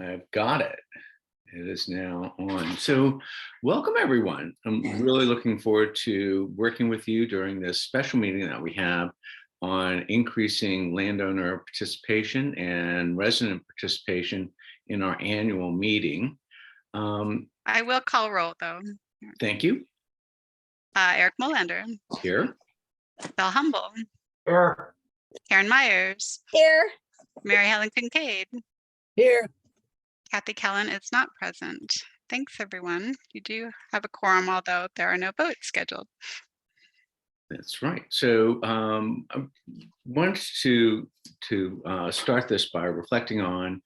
I've got it. It is now on. So welcome everyone. I'm really looking forward to working with you during this special meeting that we have on increasing landowner participation and resident participation in our annual meeting. I will call roll though. Thank you. Eric Molander. Here. Bill Humble. Here. Karen Myers. Here. Mary Helen Kincaid. Here. Kathy Kellen is not present. Thanks, everyone. You do have a quorum, although there are no votes scheduled. That's right. So I wanted to start this by reflecting on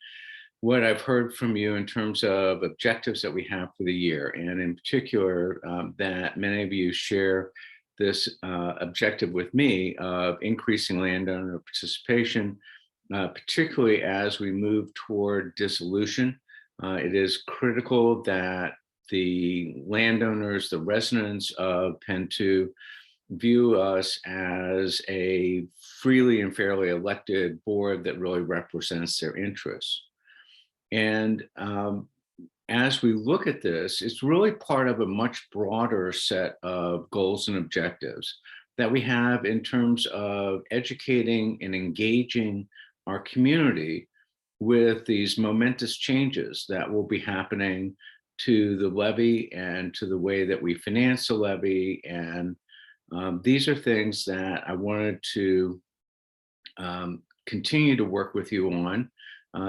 what I've heard from you in terms of objectives that we have for the year, and in particular, that many of you share this objective with me of increasing landowner participation, particularly as we move toward dissolution. It is critical that the landowners, the residents of Penn 2, view us as a freely and fairly elected board that really represents their interests. And as we look at this, it's really part of a much broader set of goals and objectives that we have in terms of educating and engaging our community with these momentous changes that will be happening to the levy and to the way that we finance the levy. And these are things that I wanted to continue to work with you on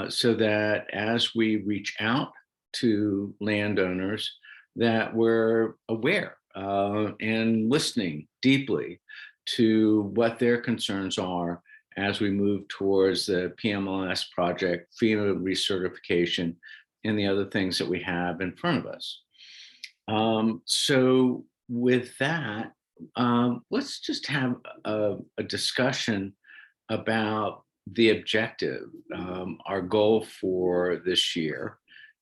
so that as we reach out to landowners, that we're aware and listening deeply to what their concerns are as we move towards the PMLS project, FEMA recertification, and the other things that we have in front of us. So with that, let's just have a discussion about the objective, our goal for this year.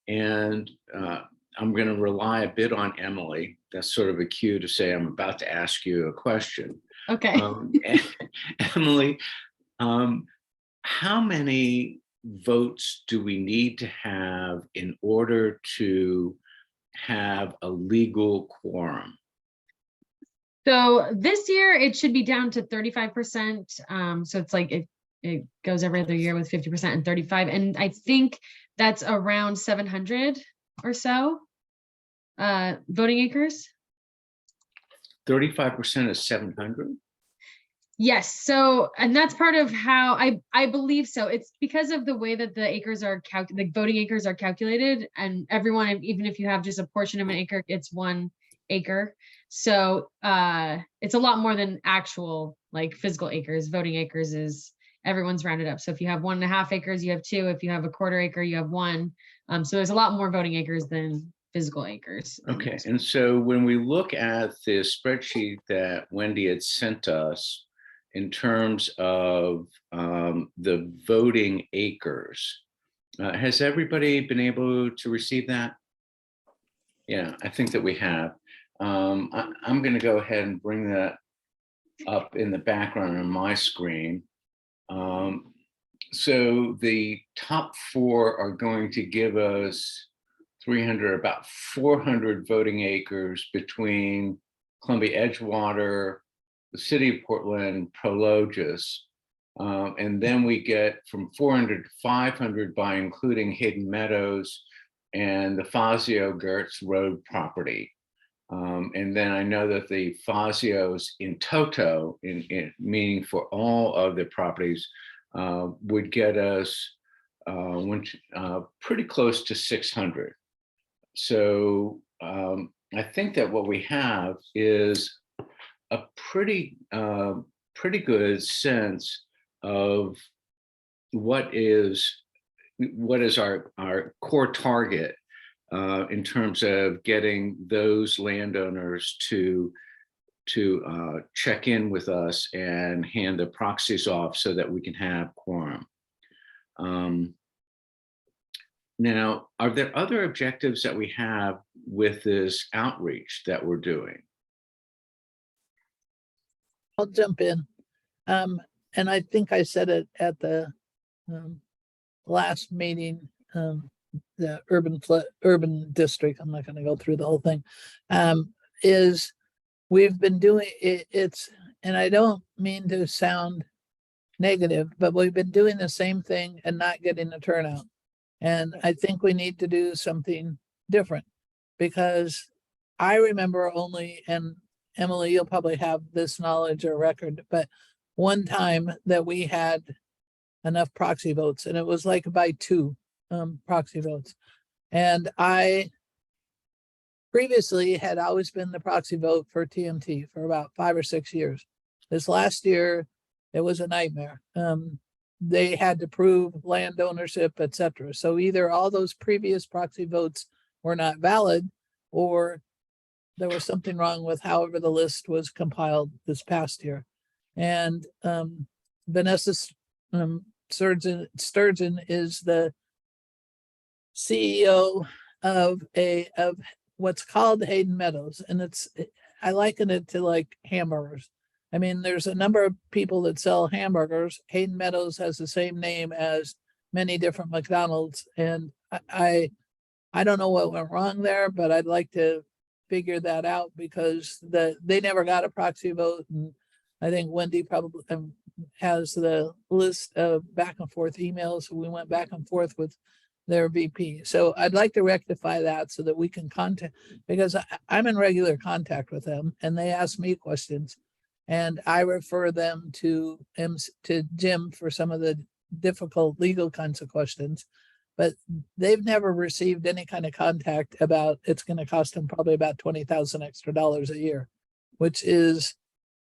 And I'm going to rely a bit on Emily. That's sort of a cue to say I'm about to ask you a question. Okay. Emily, how many votes do we need to have in order to have a legal quorum? So this year it should be down to 35%. So it's like it goes every other year with 50% and 35. And I think that's around 700 or so voting acres. 35% is 700? Yes. So, and that's part of how I believe so. It's because of the way that the acres are the voting acres are calculated, and everyone, even if you have just a portion of an acre, it's 1 acre. So it's a lot more than actual like physical acres. Voting acres is everyone's rounded up. So if you have 1.5 acres, you have 2. If you have a 1/4 acre, you have 1. So there's a lot more voting acres than physical acres. Okay. And so when we look at the spreadsheet that Wendy had sent us in terms of the voting acres, has everybody been able to receive that? Yeah, I think that we have. I'm going to go ahead and bring that up in the background on my screen. So the top 4 are going to give us 300, about 400 voting acres between Columbia Edgewater, the city of Portland, Prologis. And then we get from 400 to 500 by including Hidden Meadows and the Fazio Gertz Road property. And then I know that the Fazios in toto, meaning for all of the properties, would get us pretty close to 600. So I think that what we have is a pretty good sense of what is our core target in terms of getting those landowners to check in with us and hand the proxies off so that we can have quorum. Now, are there other objectives that we have with this outreach that we're doing? I'll jump in. And I think I said it at the last meeting the urban district, I'm not gonna go through the whole thing, is we've been doing it, and I don't mean to sound negative, but we've been doing the same thing and not getting the turnout. And I think we need to do something different because I remember only, and Emily, you'll probably have this knowledge or record, but one time that we had enough proxy votes and it was like by 2 proxy votes. And I previously had always been the proxy vote for TMT for about 5 or 6 years. This last year, it was a nightmare. They had to prove land ownership, etc. So either all those previous proxy votes were not valid, or there was something wrong with however the list was compiled this past year. And Vanessa Sturgeon is the CEO of what's called Hayden Meadows, and I liken it to like hamburgers. I mean, there's a number of people that sell hamburgers. Hayden Meadows has the same name as many different McDonald's, and I don't know what went wrong there, but I'd like to figure that out because they never got a proxy vote, and I think Wendy probably has the list of back and forth emails. We went back and forth with their VP. So I'd like to rectify that so that we can contact, because I'm in regular contact with them and they ask me questions and I refer them to Jim for some of the difficult legal kinds of questions, but they've never received any kind of contact about it's going to cost them probably about $20,000 extra a year, which is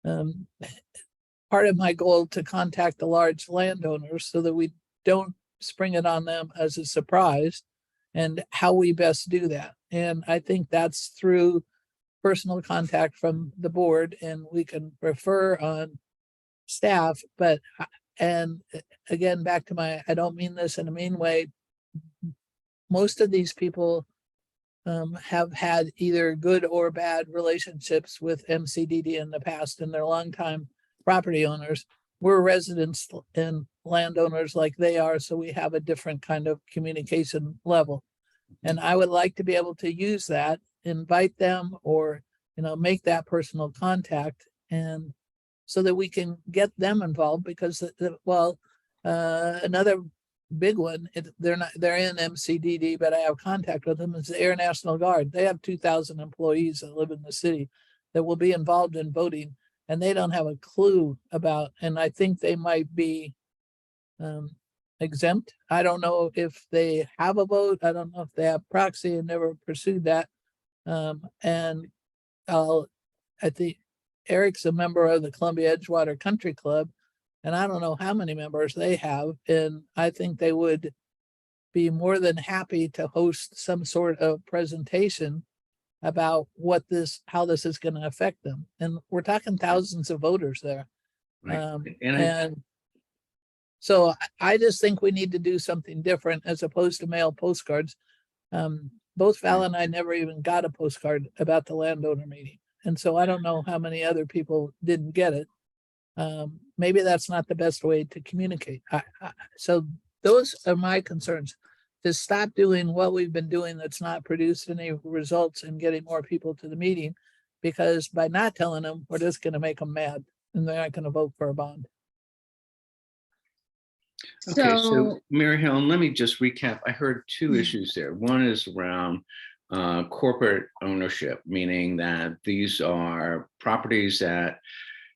part of my goal to contact the large landowners so that we don't spring it on them as a surprise, and how we best do that. And I think that's through personal contact from the board, and we can refer on staff. But, and again, back to I don't mean this in a mean way. Most of these people have had either good or bad relationships with MCDD in the past, and they're longtime property owners. We're residents and landowners like they are, so we have a different kind of communication level. And I would like to be able to use that, invite them, or make that personal contact, and so that we can get them involved. Because another big one, they're in MCDD, but I have contact with them, is the Air National Guard. They have 2,000 employees that live in the city that will be involved in voting, and they don't have a clue about, and I think they might be exempt. I don't know if they have a vote. I don't know if they have proxy, and never pursued that. And I think Eric's a member of the Columbia Edgewater Country Club, and I don't know how many members they have. And I think they would be more than happy to host some sort of presentation about how this is going to affect them. And we're talking thousands of voters there. Right. So I just think we need to do something different as opposed to mail postcards. Both Val and I never even got a postcard about the landowner meeting. And so I don't know how many other people didn't get it. Maybe that's not the best way to communicate. So those are my concerns. To stop doing what we've been doing that's not produced any results and getting more people to the meeting, because by not telling them, we're just going to make them mad and they're not going to vote for a bond. Okay, so So, Mary Helen, let me just recap. I heard 2 issues there. One is around corporate ownership, meaning that these are properties that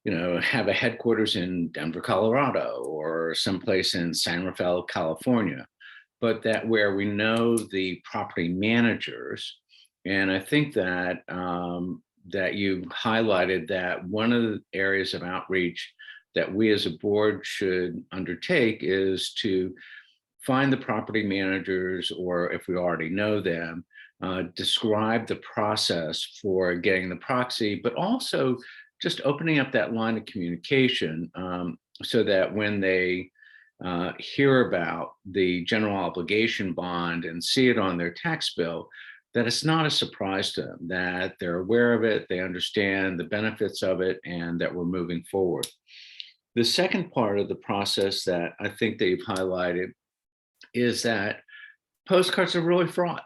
have a headquarters in Denver, Colorado, or someplace in San Rafael, California, but that where we know the property managers. And I think that that you highlighted that one of the areas of outreach that we as a board should undertake is to find the property managers, or if we already know them, describe the process for getting the proxy, but also just opening up that line of communication so that when they hear about the general obligation bond and see it on their tax bill, that it's not a surprise to them, that they're aware of it, they understand the benefits of it, and that we're moving forward. The second part of the process that I think they've highlighted is that postcards are really fraught.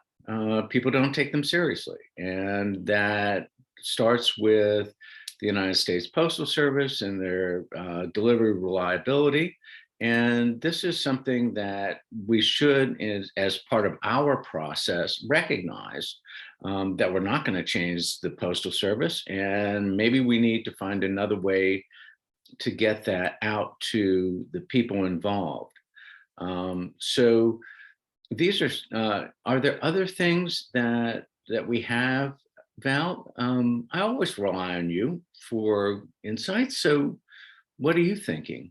People don't take them seriously. And that starts with the United States Postal Service and their delivery reliability. And this is something that we should, as part of our process, recognize that we're not going to change the Postal Service. And maybe we need to find another way to get that out to the people involved. So these are there other things that we have, Val? I always rely on you for insights. So what are you thinking?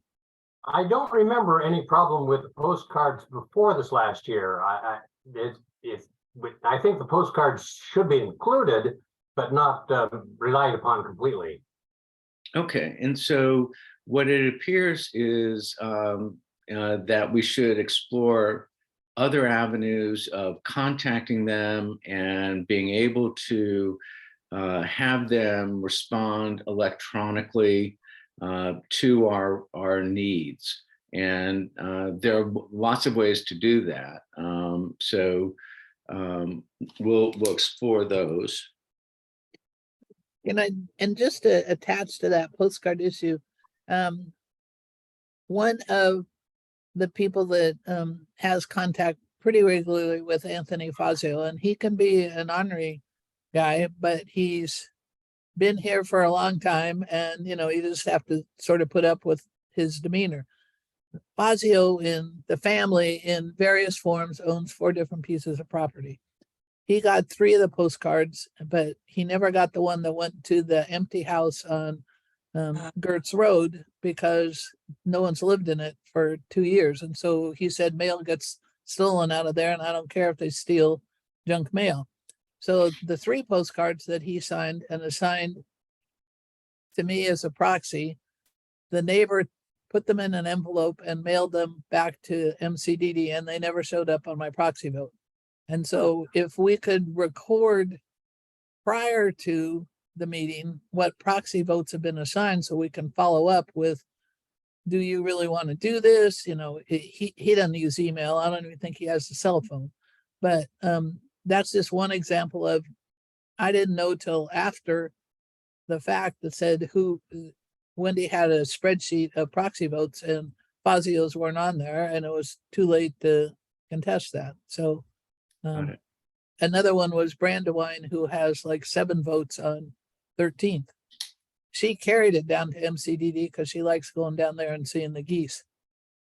I don't remember any problem with the postcards before this last year. I think the postcards should be included, but not relied upon completely. Okay, and so what it appears is that we should explore other avenues of contacting them and being able to have them respond electronically to our needs. And there are lots of ways to do that. We'll explore those. And just to attach to that postcard issue, one of the people that has contact pretty regularly with Anthony Fazio, and he can be an ornery guy, but he's been here for a long time, and you just have to sort of put up with his demeanor. Fazio in the family in various forms owns 4 different pieces of property. He got 3 of the postcards, but he never got the one that went to the empty house on Gertz Road because no one's lived in it for 2 years. And so he said mail gets stolen out of there, and I don't care if they steal junk mail. So the 3 postcards that he signed and assigned to me as a proxy, the neighbor put them in an envelope and mailed them back to MCDD, and they never showed up on my proxy vote. And so if we could record prior to the meeting what proxy votes have been assigned, so we can follow up with, do you really want to do this? He doesn't use email. I don't even think he has a cell phone. But that's just one example of, I didn't know till after the fact that said Wendy had a spreadsheet of proxy votes and Fazio's weren't on there, and it was too late to contest that. So another one was Brandywine, who has like 7 votes on 13th. She carried it down to MCDD because she likes going down there and seeing the geese.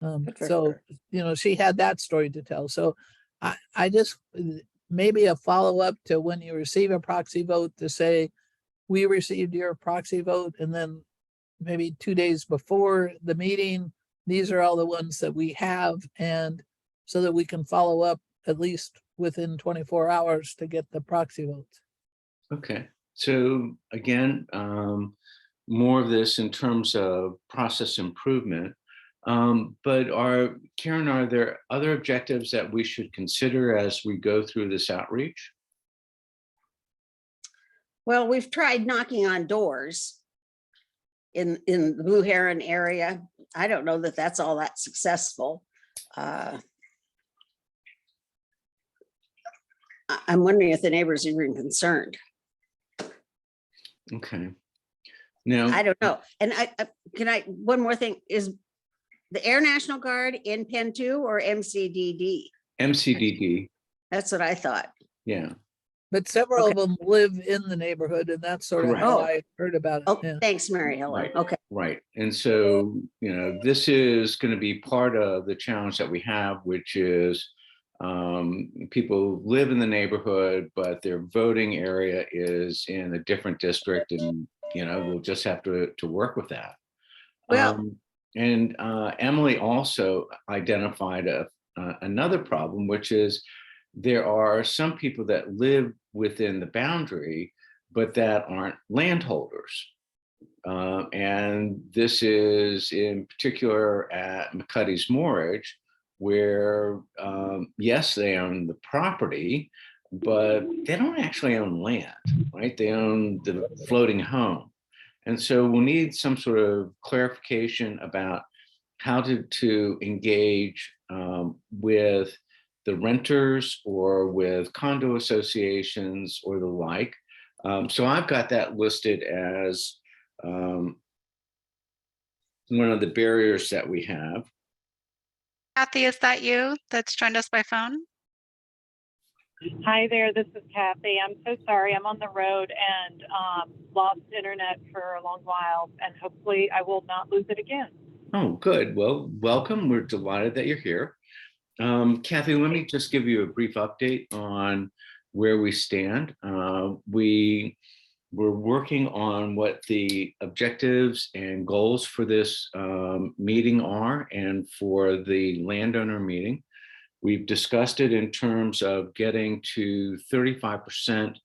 She had that story to tell. So I just, maybe a follow-up to when you receive a proxy vote to say, we received your proxy vote, and then maybe 2 days before the meeting, these are all the ones that we have, and so that we can follow up at least within 24 hours to get the proxy votes. Okay, so again, more of this in terms of process improvement. But Karen, are there other objectives that we should consider as we go through this outreach? Well, we've tried knocking on doors in the Blue Heron area. I don't know that that's all that successful. I'm wondering if the neighbors are even concerned. Okay. Now, I don't know. And one more thing, is the Air National Guard in Pen 2 or MCDD? MCDD. That's what I thought. Yeah. But several of them live in the neighborhood, and that's sort of Correct. how I heard about it. Oh, Yeah. thanks, Mary Helen. Right. Okay. Right. And so, this is going to be part of the challenge that we have, which is people live in the neighborhood, but their voting area is in a different district, and we'll just have to work with that. Well, and Emily also identified another problem, which is there are some people that live within the boundary, but that aren't landholders. And this is in particular at McCuddy's Moorage, where yes, they own the property, but they don't actually own land, right? They own the floating home. And so we'll need some sort of clarification about how to engage with the renters or with condo associations or the like. So I've got that listed as one of the barriers that we have. Kathy, is that you that's joined us by phone? Hi there, this is Kathy. I'm so sorry. I'm on the road and lost internet for a long while, and hopefully I will not lose it again. Oh, good. Well, welcome. We're delighted that you're here. Kathy, let me just give you a brief update on where we stand. We're working on what the objectives and goals for this meeting are and for the landowner meeting. We've discussed it in terms of getting to 35%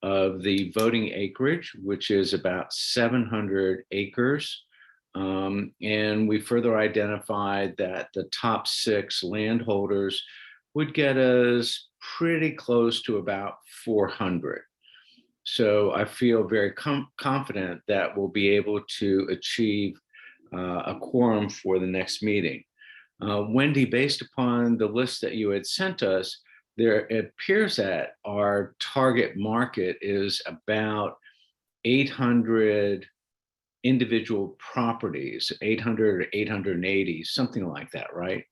of the voting acreage, which is about 700 acres. And we further identified that the top 6 landholders would get us pretty close to about 400. So I feel very confident that we'll be able to achieve a quorum for the next meeting. Wendy, based upon the list that you had sent us, there appears that our target market is about 800 individual properties, 800 or 880, something like that, right?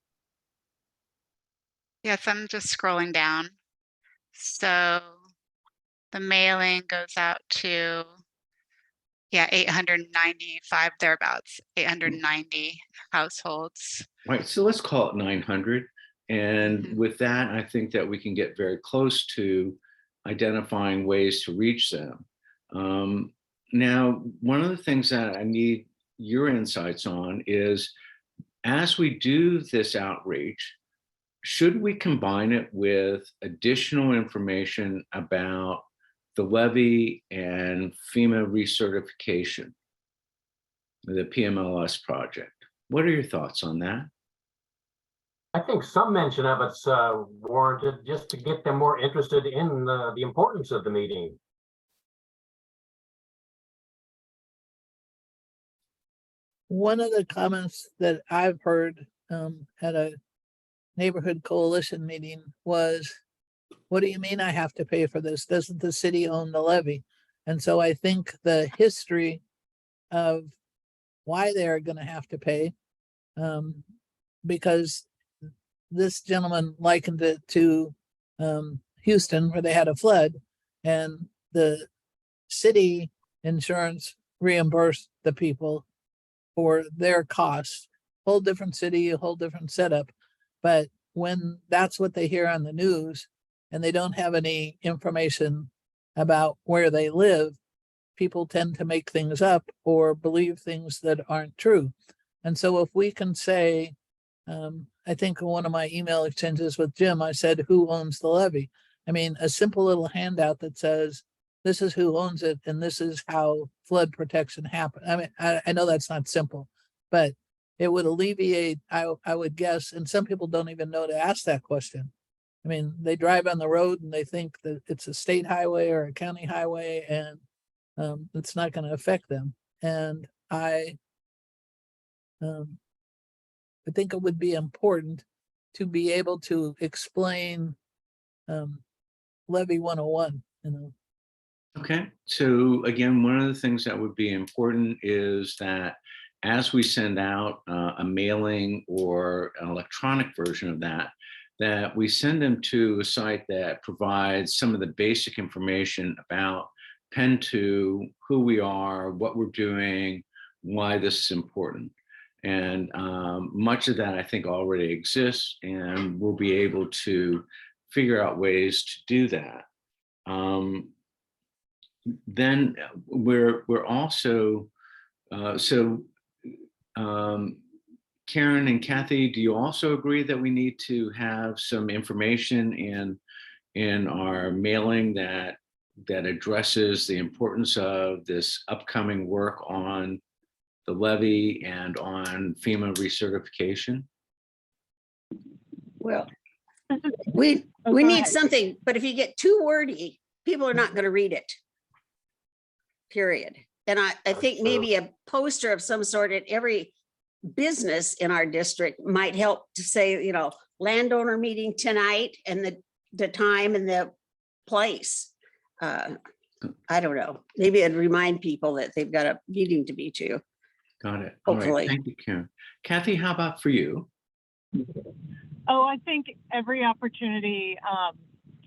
Yes, I'm just scrolling down. So the mailing goes out to, yeah, 895 thereabouts, 890 households. Right, so let's call it 900. And Mhm. with that, I think that we can get very close to identifying ways to reach them. Now, one of the things that I need your insights on is, as we do this outreach, should we combine it with additional information about the levy and FEMA recertification, the PMLS project? What are your thoughts on that? I think some mention of it's warranted just to get them more interested in the importance of the meeting. One of the comments that I've heard at a neighborhood coalition meeting was, what do you mean I have to pay for this? Doesn't the city own the levy? And so I think the history of why they're going to have to pay, because this gentleman likened it to Houston, where they had a flood and the city insurance reimbursed the people for their costs. Whole different city, a whole different setup. But when that's what they hear on the news and they don't have any information about where they live, people tend to make things up or believe things that aren't true. And so if we can say, I think in one of my email exchanges with Jim, I said, who owns the levy? I mean, a simple little handout that says, this is who owns it, and this is how flood protection happens. I mean, I know that's not simple, but it would alleviate, I would guess, and some people don't even know to ask that question. I mean, they drive on the road and they think that it's a state highway or a county highway, and it's not going to affect them. And I think it would be important to be able to explain Levy 101, you know. Okay, so again, one of the things that would be important is that as we send out a mailing or an electronic version of that, that we send them to a site that provides some of the basic information about Penn 2, who we are, what we're doing, why this is important. And much of that, I think, already exists, and we'll be able to figure out ways to do that. Then we're also, Karen and Kathy, do you also agree that we need to have some information in our mailing that addresses the importance of this upcoming work on the levy and on FEMA recertification? Well, we need something, but if you get too wordy, people are not going to read it. Period. And I think maybe a poster of some sort at every business in our district might help to say, you know, landowner meeting tonight and the time and the place. I don't know. Maybe it'd remind people that they've got a meeting to be to. Got it. All right. Hopefully. Thank you, Karen. Kathy, how about for you? Oh, I think every opportunity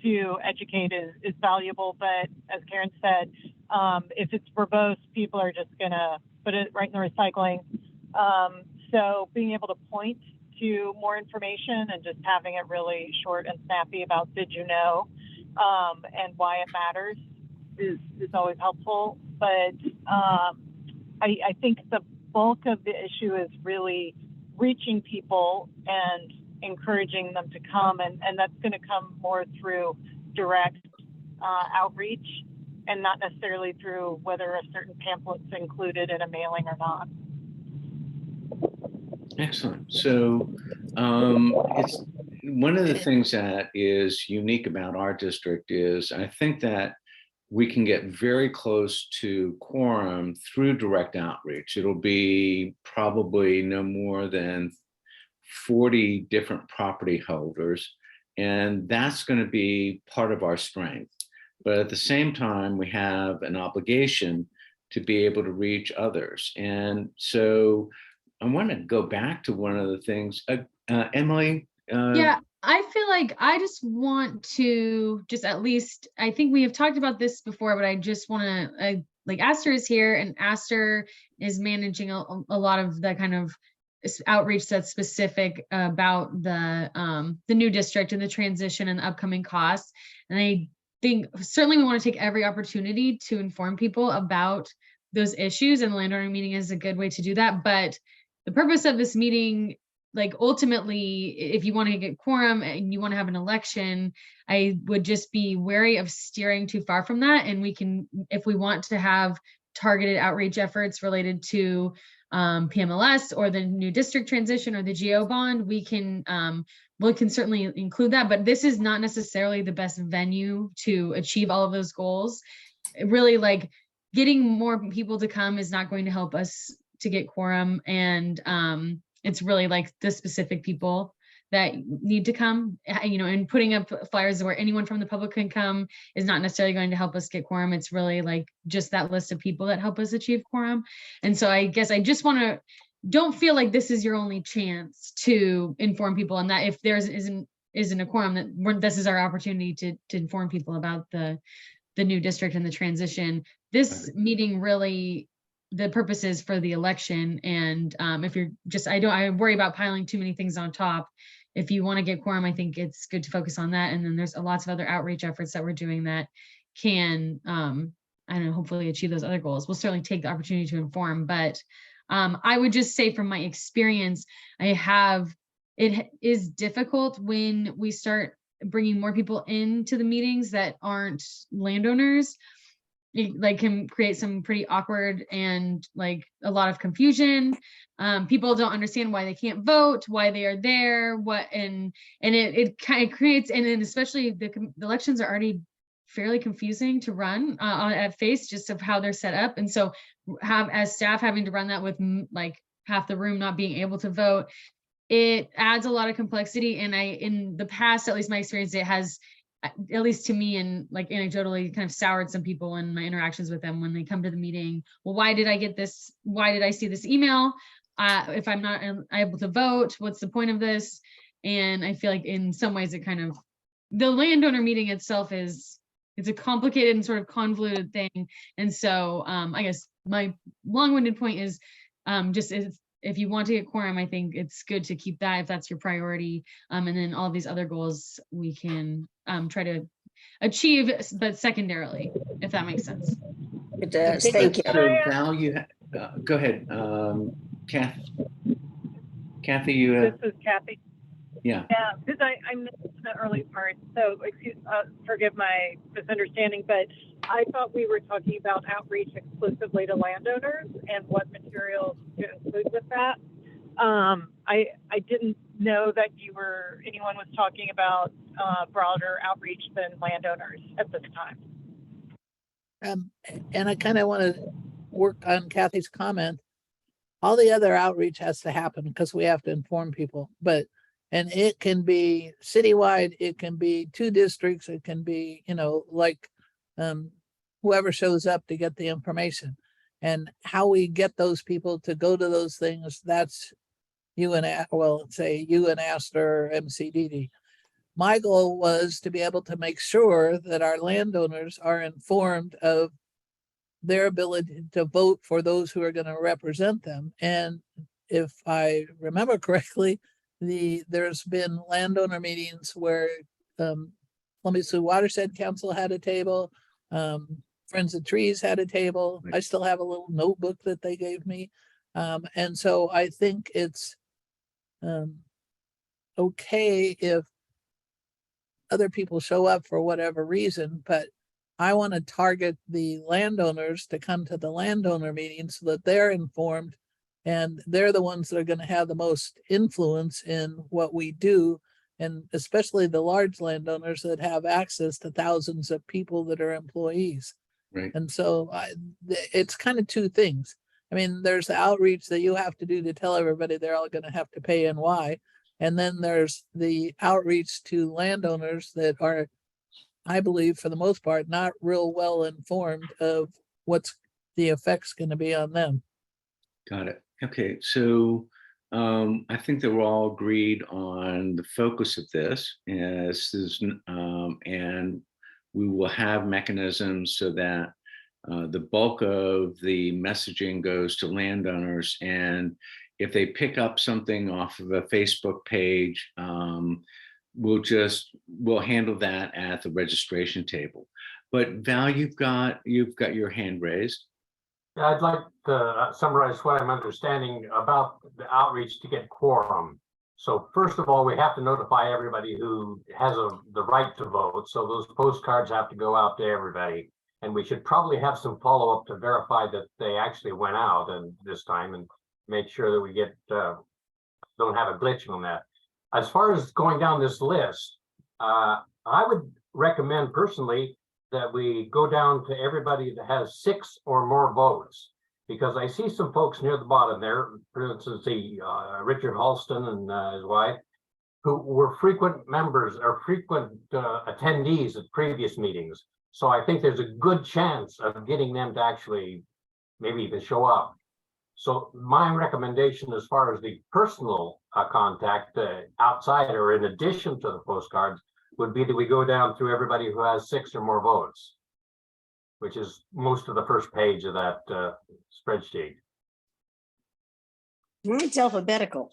to educate is valuable, but as Karen said, if it's verbose, people are just gonna put it right in the recycling. So being able to point to more information and just having it really short and snappy about did you know, and why it matters is always helpful. But I think the bulk of the issue is really reaching people and encouraging them to come, and that's going to come more through direct outreach and not necessarily through whether a certain pamphlet's included in a mailing or not. Excellent. So it's one of the things that is unique about our district is I think that we can get very close to quorum through direct outreach. It'll be probably no more than 40 different property holders, and that's going to be part of our strength. But at the same time, we have an obligation to be able to reach others. And so I want to go back to one of the things, Emily. Yeah, I feel like I just want to just at least, I think we have talked about this before, but I just want to, like Aster is here and Aster is managing a lot of the kind of outreach that's specific about the new district and the transition and the upcoming costs. And I think certainly we want to take every opportunity to inform people about those issues, and the landowner meeting is a good way to do that. But the purpose of this meeting, like ultimately, if you want to get quorum and you want to have an election, I would just be wary of steering too far from that. And we can, if we want to have targeted outreach efforts related to PMLS or the new district transition or the GO bond, we can certainly include that. But this is not necessarily the best venue to achieve all of those goals. It really, like, getting more people to come is not going to help us to get quorum, and it's really like the specific people that need to come, you know, and putting up flyers where anyone from the public can come is not necessarily going to help us get quorum. It's really like just that list of people that help us achieve quorum. And so I guess I just want to, don't feel like this is your only chance to inform people, and that if there isn't a quorum, that this is our opportunity to inform people about the new district and the transition. This meeting really, the purpose is for the election. And if you're just, I worry about piling too many things on top. If you want to get quorum, I think it's good to focus on that. And then there's lots of other outreach efforts that we're doing that can, I don't know, hopefully achieve those other goals. We'll certainly take the opportunity to inform, but I would just say from my experience, it is difficult when we start bringing more people into the meetings that aren't landowners. It like can create some pretty awkward and like a lot of confusion. People don't understand why they can't vote, why they are there, and it kind of creates, and then especially the elections are already fairly confusing to run at face, just of how they're set up. And so as staff having to run that with like half the room not being able to vote, it adds a lot of complexity. And in the past, at least my experience, it has, at least to me, and like anecdotally, kind of soured some people in my interactions with them when they come to the meeting. Well, why did I get this? Why did I see this email? If I'm not able to vote, what's the point of this? And I feel like in some ways it kind of, the landowner meeting itself it's a complicated and sort of convoluted thing. And so I guess my long-winded point is if you want to get quorum, I think it's good to keep that if that's your priority. And then all these other goals we can try to achieve, but secondarily, if that makes sense. It does. Thank you. So Val, go ahead. Kathy, you have. This is Kathy. Yeah. Yeah, because I missed the early part, so forgive my misunderstanding, but I thought we were talking about outreach exclusively to landowners and what materials to include with that. I didn't know that anyone was talking about broader outreach than landowners at this time. And I kind of want to work on Kathy's comment. All the other outreach has to happen because we have to inform people, and it can be citywide, it can be 2 districts, it can be, like, whoever shows up to get the information. And how we get those people to go to those things, that's you and, say you and Astor, MCDD. My goal was to be able to make sure that our landowners are informed of their ability to vote for those who are going to represent them. And if I remember correctly, there's been landowner meetings where Columbia Sioux Watershed Council had a table, Friends of Trees had a table. Right. I still have a little notebook that they gave me. And so I think it's okay if other people show up for whatever reason, but I want to target the landowners to come to the landowner meeting so that they're informed, and they're the ones that are going to have the most influence in what we do, and especially the large landowners that have access to thousands of people that are employees. Right. And so it's kind of 2 things. I mean, there's the outreach that you have to do to tell everybody they're all going to have to pay and why. And then there's the outreach to landowners that are, I believe, for the most part, not real well informed of what's the effects going to be on them. Got it. Okay, so I think that we're all agreed on the focus of this, and we will have mechanisms so that the bulk of the messaging goes to landowners, and if they pick up something off of a Facebook page, we'll handle that at the registration table. But Val, you've got your hand raised. Yeah, I'd like to summarize what I'm understanding about the outreach to get quorum. So first of all, we have to notify everybody who has the right to vote. So those postcards have to go out to everybody. And we should probably have some follow-up to verify that they actually went out and this time, and make sure that we get don't have a glitch on that. As far as going down this list, I would recommend personally that we go down to everybody that has 6 or more votes, because I see some folks near the bottom there, for instance, Richard Halston and his wife, who were frequent members or frequent attendees at previous meetings. So I think there's a good chance of getting them to actually maybe even show up. So my recommendation as far as the personal contact outside or in addition to the postcards would be that we go down through everybody who has 6 or more votes, which is most of the first page of that spreadsheet. It's alphabetical.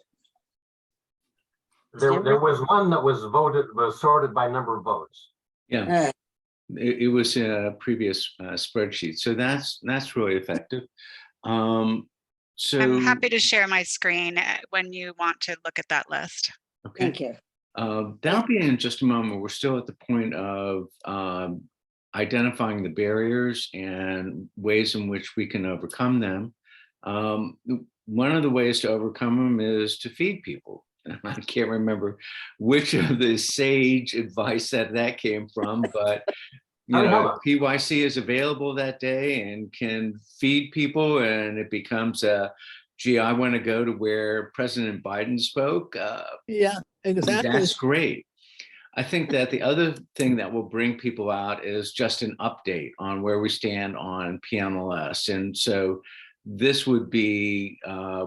There was one that was sorted by number of votes. Yeah, it was in a previous spreadsheet, so that's really effective. So I'm happy to share my screen when you want to look at that list. okay. Thank you. That'll be in just a moment. We're still at the point of identifying the barriers and ways in which we can overcome them. One of the ways to overcome them is to feed people. I can't remember which of the sage advice that came from, but PYC is available that day and can feed people, and it becomes gee, I want to go to where President Biden spoke. Yeah, exactly. That's great. I think that the other thing that will bring people out is just an update on where we stand on PMLS. And so this would be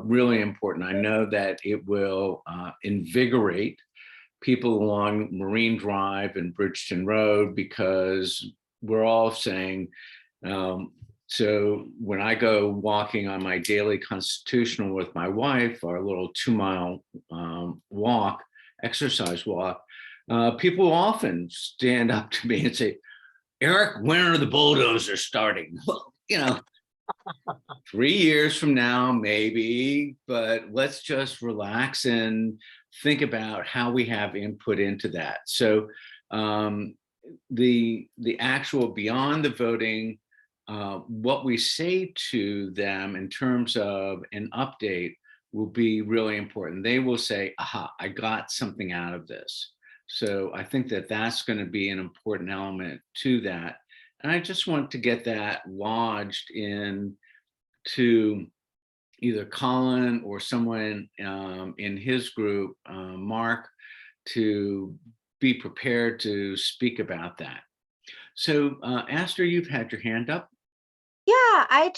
really important. I know that it will invigorate people along Marine Drive and Bridgeton Road, because we're all saying, so when I go walking on my daily constitutional with my wife, our little 2-mile walk, exercise walk, people often stand up to me and say, Eric, when are the bulldozers starting? Well, 3 years from now, maybe, but let's just relax and think about how we have input into that. So the actual beyond the voting, what we say to them in terms of an update will be really important. They will say, aha, I got something out of this. So I think that that's going to be an important element to that. And I just want to get that lodged in to either Colin or someone in his group, Mark, to be prepared to speak about that. So Aster, you've had your hand up. Yeah,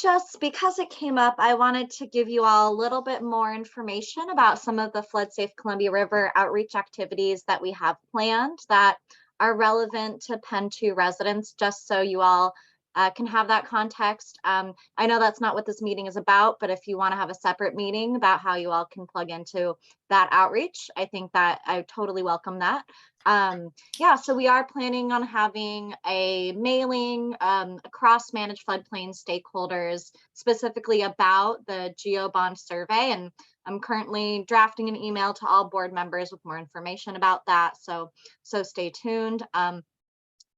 because it came up, I wanted to give you all a little bit more information about some of the Flood Safe Columbia River outreach activities that we have planned that are relevant to Penn 2 residents, just so you all can have that context. I know that's not what this meeting is about, but if you want to have a separate meeting about how you all can plug into that outreach, I think that I totally welcome that. Yeah, so we are planning on having a mailing across managed floodplain stakeholders specifically about the GeoBond survey. And I'm currently drafting an email to all board members with more information about that. So stay tuned.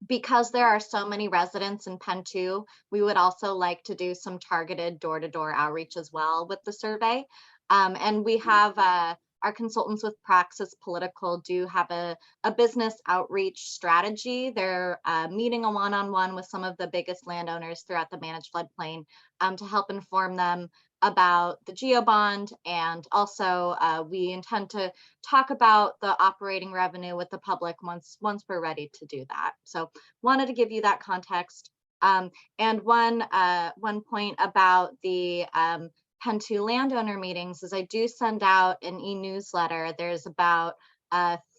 Because there are so many residents in Penn 2, we would also like to do some targeted door-to-door outreach as well with the survey. And we have our consultants with Praxis Political do have a business outreach strategy. They're meeting a one-on-one with some of the biggest landowners throughout the managed floodplain to help inform them about the GeoBond, and also we intend to talk about the operating revenue with the public once we're ready to do that. So wanted to give you that context. And one point about the Penn 2 landowner meetings is I do send out an e-newsletter. There's about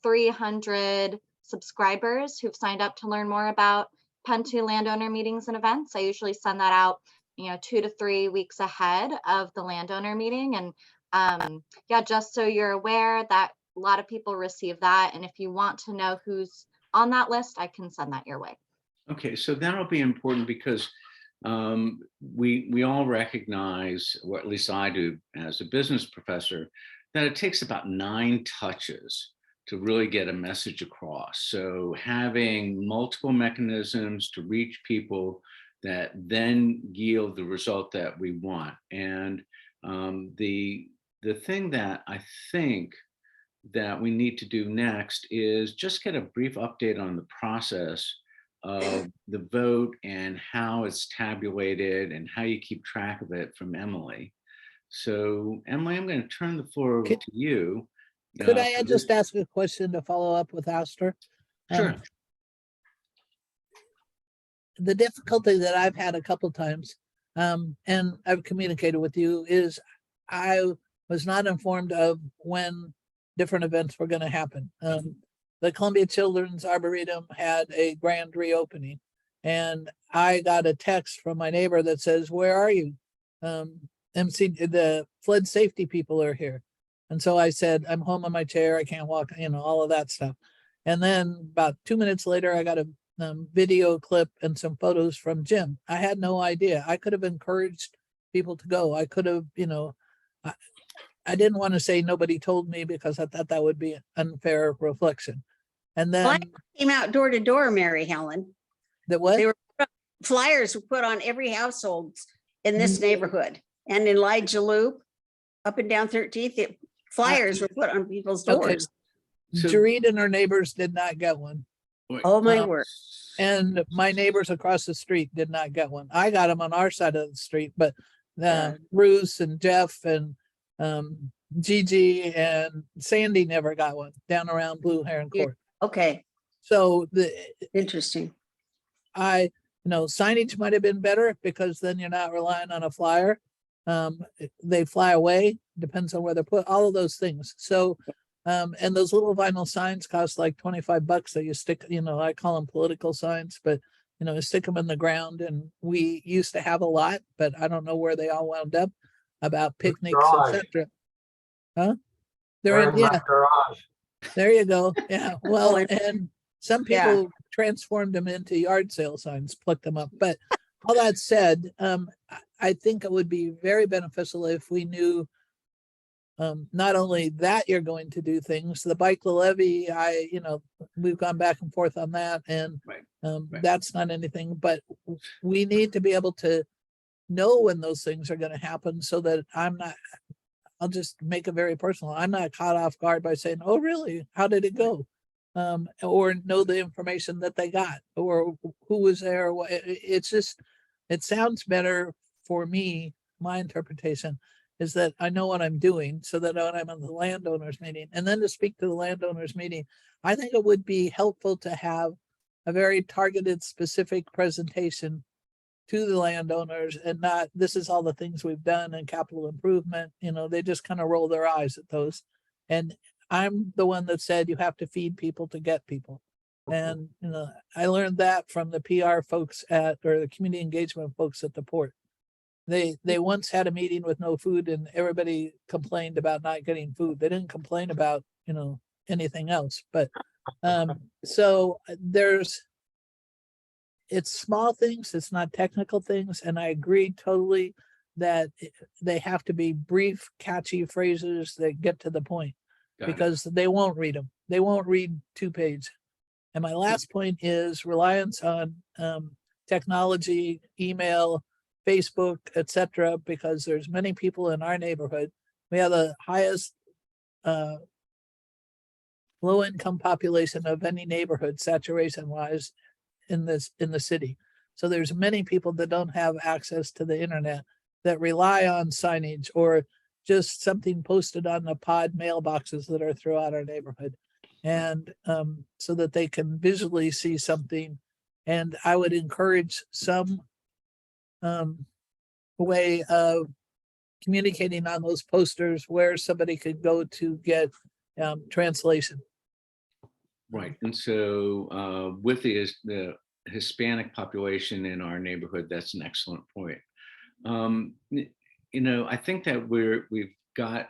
300 subscribers who've signed up to learn more about Penn 2 landowner meetings and events. I usually send that out 2 to 3 weeks ahead of the landowner meeting. And yeah, just so you're aware that a lot of people receive that. And if you want to know who's on that list, I can send that your way. Okay, so that'll be important because we all recognize, or at least I do as a business professor, that it takes about 9 touches to really get a message across. So having multiple mechanisms to reach people that then yield the result that we want. And the thing that I think that we need to do next is just get a brief update on the process of the vote and how it's tabulated and how you keep track of it from Emily. So Emily, I'm going to turn the floor over to you. Could I just ask a question to follow up with Aster? Sure. The difficulty that I've had a couple times, and I've communicated with you, is I was not informed of when different events were going to happen. The Columbia Children's Arboretum had a grand reopening, and I got a text from my neighbor that says, "Where are you? The flood safety people are here." And so I said, "I'm home on my chair. I can't walk," all of that stuff. And then about 2 minutes later, I got a video clip and some photos from Jim. I had no idea. I could have encouraged people to go. I could have, I didn't want to say nobody told me because I thought that would be an unfair reflection. And then came out door to door, Mary Helen. That what? They were flyers were put on every household in this neighborhood, and in Elijah Loop, up and down 13th, flyers were put on people's doors. Okay. So- Jareed and her neighbors did not get one. Oh my word! And my neighbors across the street did not get one. I got them on our side of the street, but Bruce and Jeff and Gigi and Sandy never got one down around Blue Heron Court. Okay, So interesting. signage might have been better because then you're not relying on a flyer. They fly away, depends on where they're put, all of those things. So and those little vinyl signs cost like $25 that you stick, I call them political signs, but you stick them in the ground. And we used to have a lot, but I don't know where they all wound up, about picnics, etc. Huh? They're in, my garage. there you go. Yeah. Well, and some Yeah. people transformed them into yard sale signs, plucked them up. But all that said, I think it would be very beneficial if we knew not only that you're going to do things, the bike levy, we've gone back and forth on that, and Right. that's not anything, but we need to be able to know when those things are going to happen so that I'll just make it very personal. I'm not caught off guard by saying, "Oh, really? How did it go?" Or know the information that they got or who was there. It's just, it sounds better for me, my interpretation, is that I know what I'm doing, so that when I'm in the landowners meeting, and then to speak to the landowners meeting, I think it would be helpful to have a very targeted, specific presentation to the landowners, and not, this is all the things we've done in capital improvement. You know, they just kind of roll their eyes at those. And I'm the one that said you have to feed people to get people. And, you know, I learned that from the PR folks or the community engagement folks at the port. They once had a meeting with no food, and everybody complained about not getting food. They didn't complain about, you know, anything else. But so it's small things, it's not technical things. And I agree totally that they have to be brief, catchy phrases that get to the point, Got it. because they won't read them. They won't read 2 pages. And my last point is reliance on technology, email, Facebook, etc., because there's many people in our neighborhood. We have the highest low-income population of any neighborhood, saturation-wise, in the city. So there's many people that don't have access to the internet, that rely on signage or just something posted on the pod mailboxes that are throughout our neighborhood. And so that they can visually see something. And I would encourage some way of communicating on those posters where somebody could go to get translation. Right. And so with the Hispanic population in our neighborhood, that's an excellent point. You know, I think that we've got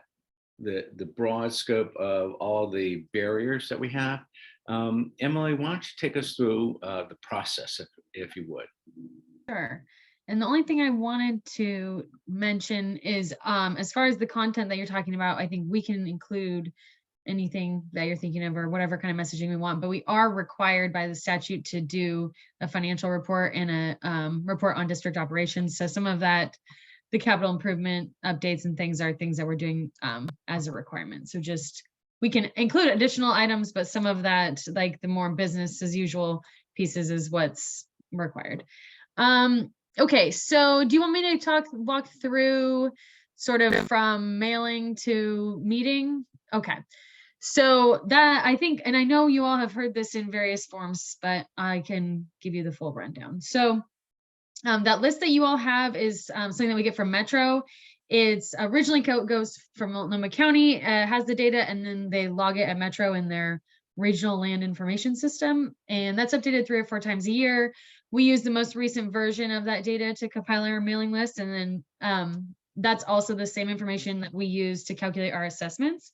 the broad scope of all the barriers that we have. Emily, why don't you take us through the process, if you would? Sure. And the only thing I wanted to mention is, as far as the content that you're talking about, I think we can include anything that you're thinking of or whatever kind of messaging we want, but we are required by the statute to do a financial report and a report on district operations. So some of that, the capital improvement updates and things, are things that we're doing as a requirement. So just, we can include additional items, but some of that, like the more business as usual pieces, is what's required. Okay, so do you want me to walk through sort of from mailing to meeting? Okay, so that, I think, and I know you all have heard this in various forms, but I can give you the full rundown. So that list that you all have is something that we get from Metro. It's originally goes from Multnomah County, has the data, and then they log it at Metro in their regional land information system. And that's updated 3 or 4 times a year. We use the most recent version of that data to compile our mailing list. And then that's also the same information that we use to calculate our assessments.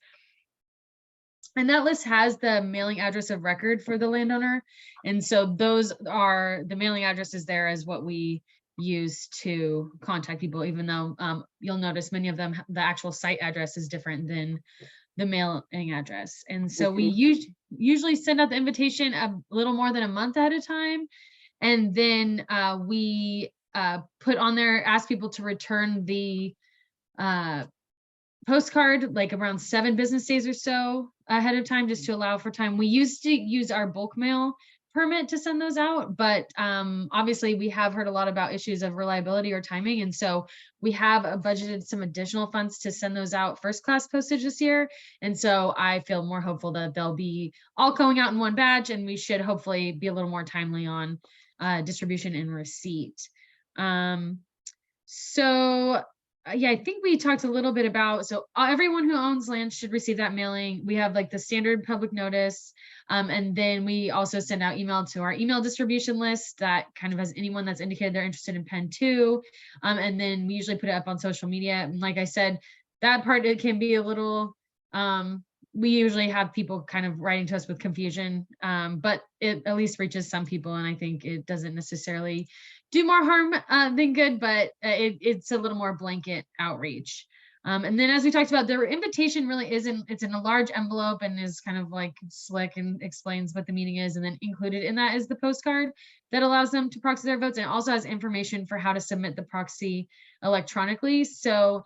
And that list has the mailing address of record for the landowner. And so those are the mailing addresses there as what we use to contact people, even though you'll notice many of them, the actual site address is different than the mailing address. And so we usually send out the invitation a little more than a month at a time. And then we put on there, ask people to return the postcard like around 7 business days or so ahead of time, just to allow for time. We used to use our bulk mail permit to send those out, but obviously we have heard a lot about issues of reliability or timing. And so we have budgeted some additional funds to send those out first class postage this year. And so I feel more hopeful that they'll be all going out in one batch, and we should hopefully be a little more timely on distribution and receipt. Yeah, I think we talked a little bit about, so everyone who owns land should receive that mailing. We have like the standard public notice. And then we also send out email to our email distribution list that kind of has anyone that's indicated they're interested in Pen 2. And then we usually put it up on social media. And like I said, that part, it can be a little, we usually have people kind of writing to us with confusion, but it at least reaches some people. And I think it doesn't necessarily do more harm than good, but it's a little more blanket outreach. And then as we talked about, the invitation really isn't, it's in a large envelope and is kind of like slick and explains what the meeting is. And then included in that is the postcard that allows them to proxy their votes, and it also has information for how to submit the proxy electronically. So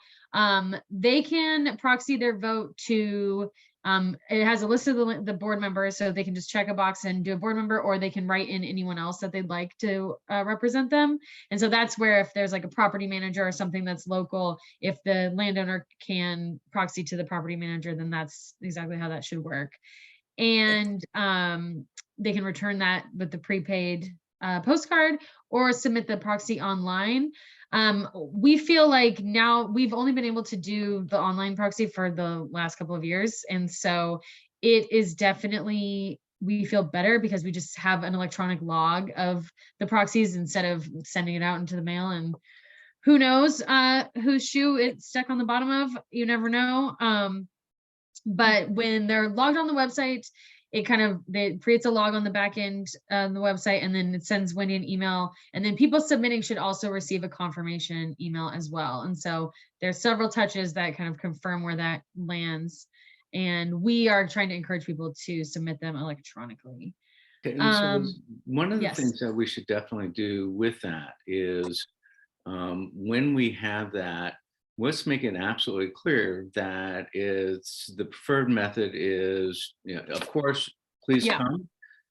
they can proxy their vote to It has a list of the board members, so they can just check a box and do a board member, or they can write in anyone else that they'd like to represent them. And so that's where if there's like a property manager or something that's local, if the landowner can proxy to the property manager, then that's exactly how that should work. And they can return that with the prepaid postcard or submit the proxy online. We feel like now we've only been able to do the online proxy for the last couple of years. And so it is definitely, we feel better because we just have an electronic log of the proxies instead of sending it out into the mail. And who knows whose shoe it's stuck on the bottom of, you never know. But when they're logged on the website, it creates a log on the back end on the website, and then it sends Wendy an email, and then people submitting should also receive a confirmation email as well. And so there's several touches that kind of confirm where that lands. And we are trying to encourage people to submit them electronically. Okay, and so one of the yes. things that we should definitely do with that is when we have that, let's make it absolutely clear that it's the preferred method is, of course, please Yeah. come.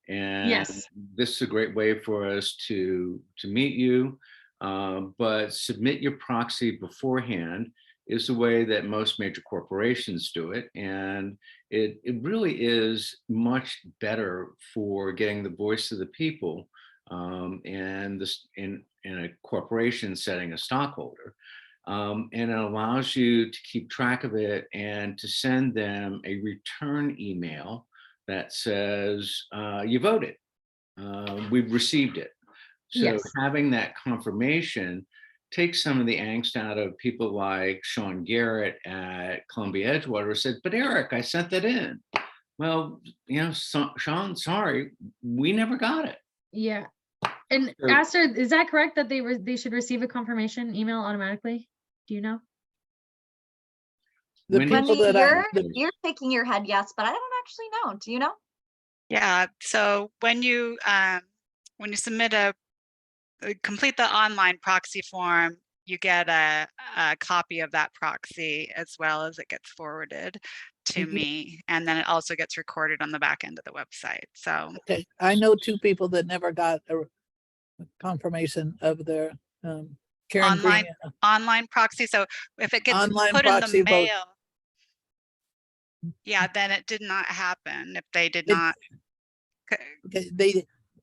And Yes. this is a great way for us to meet you. But submit your proxy beforehand is the way that most major corporations do it. And it really is much better for getting the voice of the people and this in a corporation setting a stockholder. And it allows you to keep track of it and to send them a return email that says, you voted, we've received it. So Yes. having that confirmation takes some of the angst out of people like Sean Garrett at Columbia Edgewater, who said, but Eric, I sent that in. Well, Sean, sorry, we never got it. Yeah. And So- Aster, is that correct that they should receive a confirmation email automatically? Do you know? The Wendy? people Wendy, that you're shaking your head yes, but I don't actually know. Do you know? Yeah, so when you submit complete the online proxy form, you get a copy of that proxy as well as it gets forwarded to me. And then it also gets recorded on the back end of the website. So okay, I know two people that never got a confirmation of their Karen Green online proxy. So if it gets online put in proxy the vote. mail, yeah, then it did not happen if they did It- not. Okay,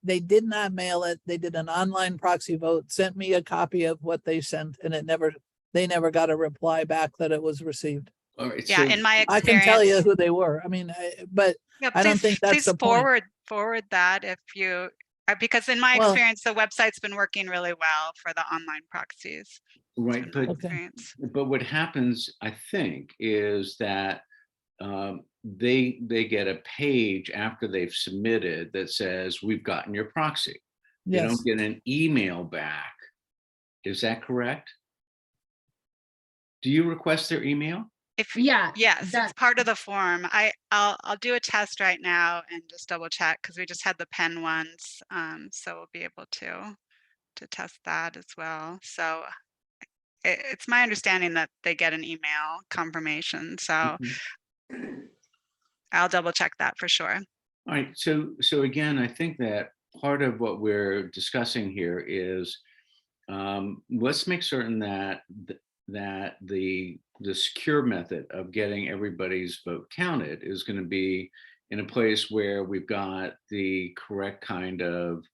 they did not mail it. They did an online proxy vote, sent me a copy of what they sent, and they never got a reply back that it was received. All right, Yeah, so in my I experience. can tell you who they were. I mean, but Yeah, I don't please- think that's please the point. forward that if you, because in my Well- experience, the website's been working really well for the online proxies. right, It's been my but Okay. experience. But what happens, I think, is that they get a page after they've submitted that says, we've gotten your proxy. They Yes, don't get an email back. Is that correct? Do you request their email? Yeah. Yes, it's that- part of the form. I'll do a test right now and just double check because we just had the pen ones. So we'll be able to test that as well. So it's my understanding that they get an email confirmation. So I'll double check that for sure. All right, so again, I think that part of what we're discussing here is let's make certain that that the secure method of getting everybody's vote counted is going to be in a place where we've got the correct kind of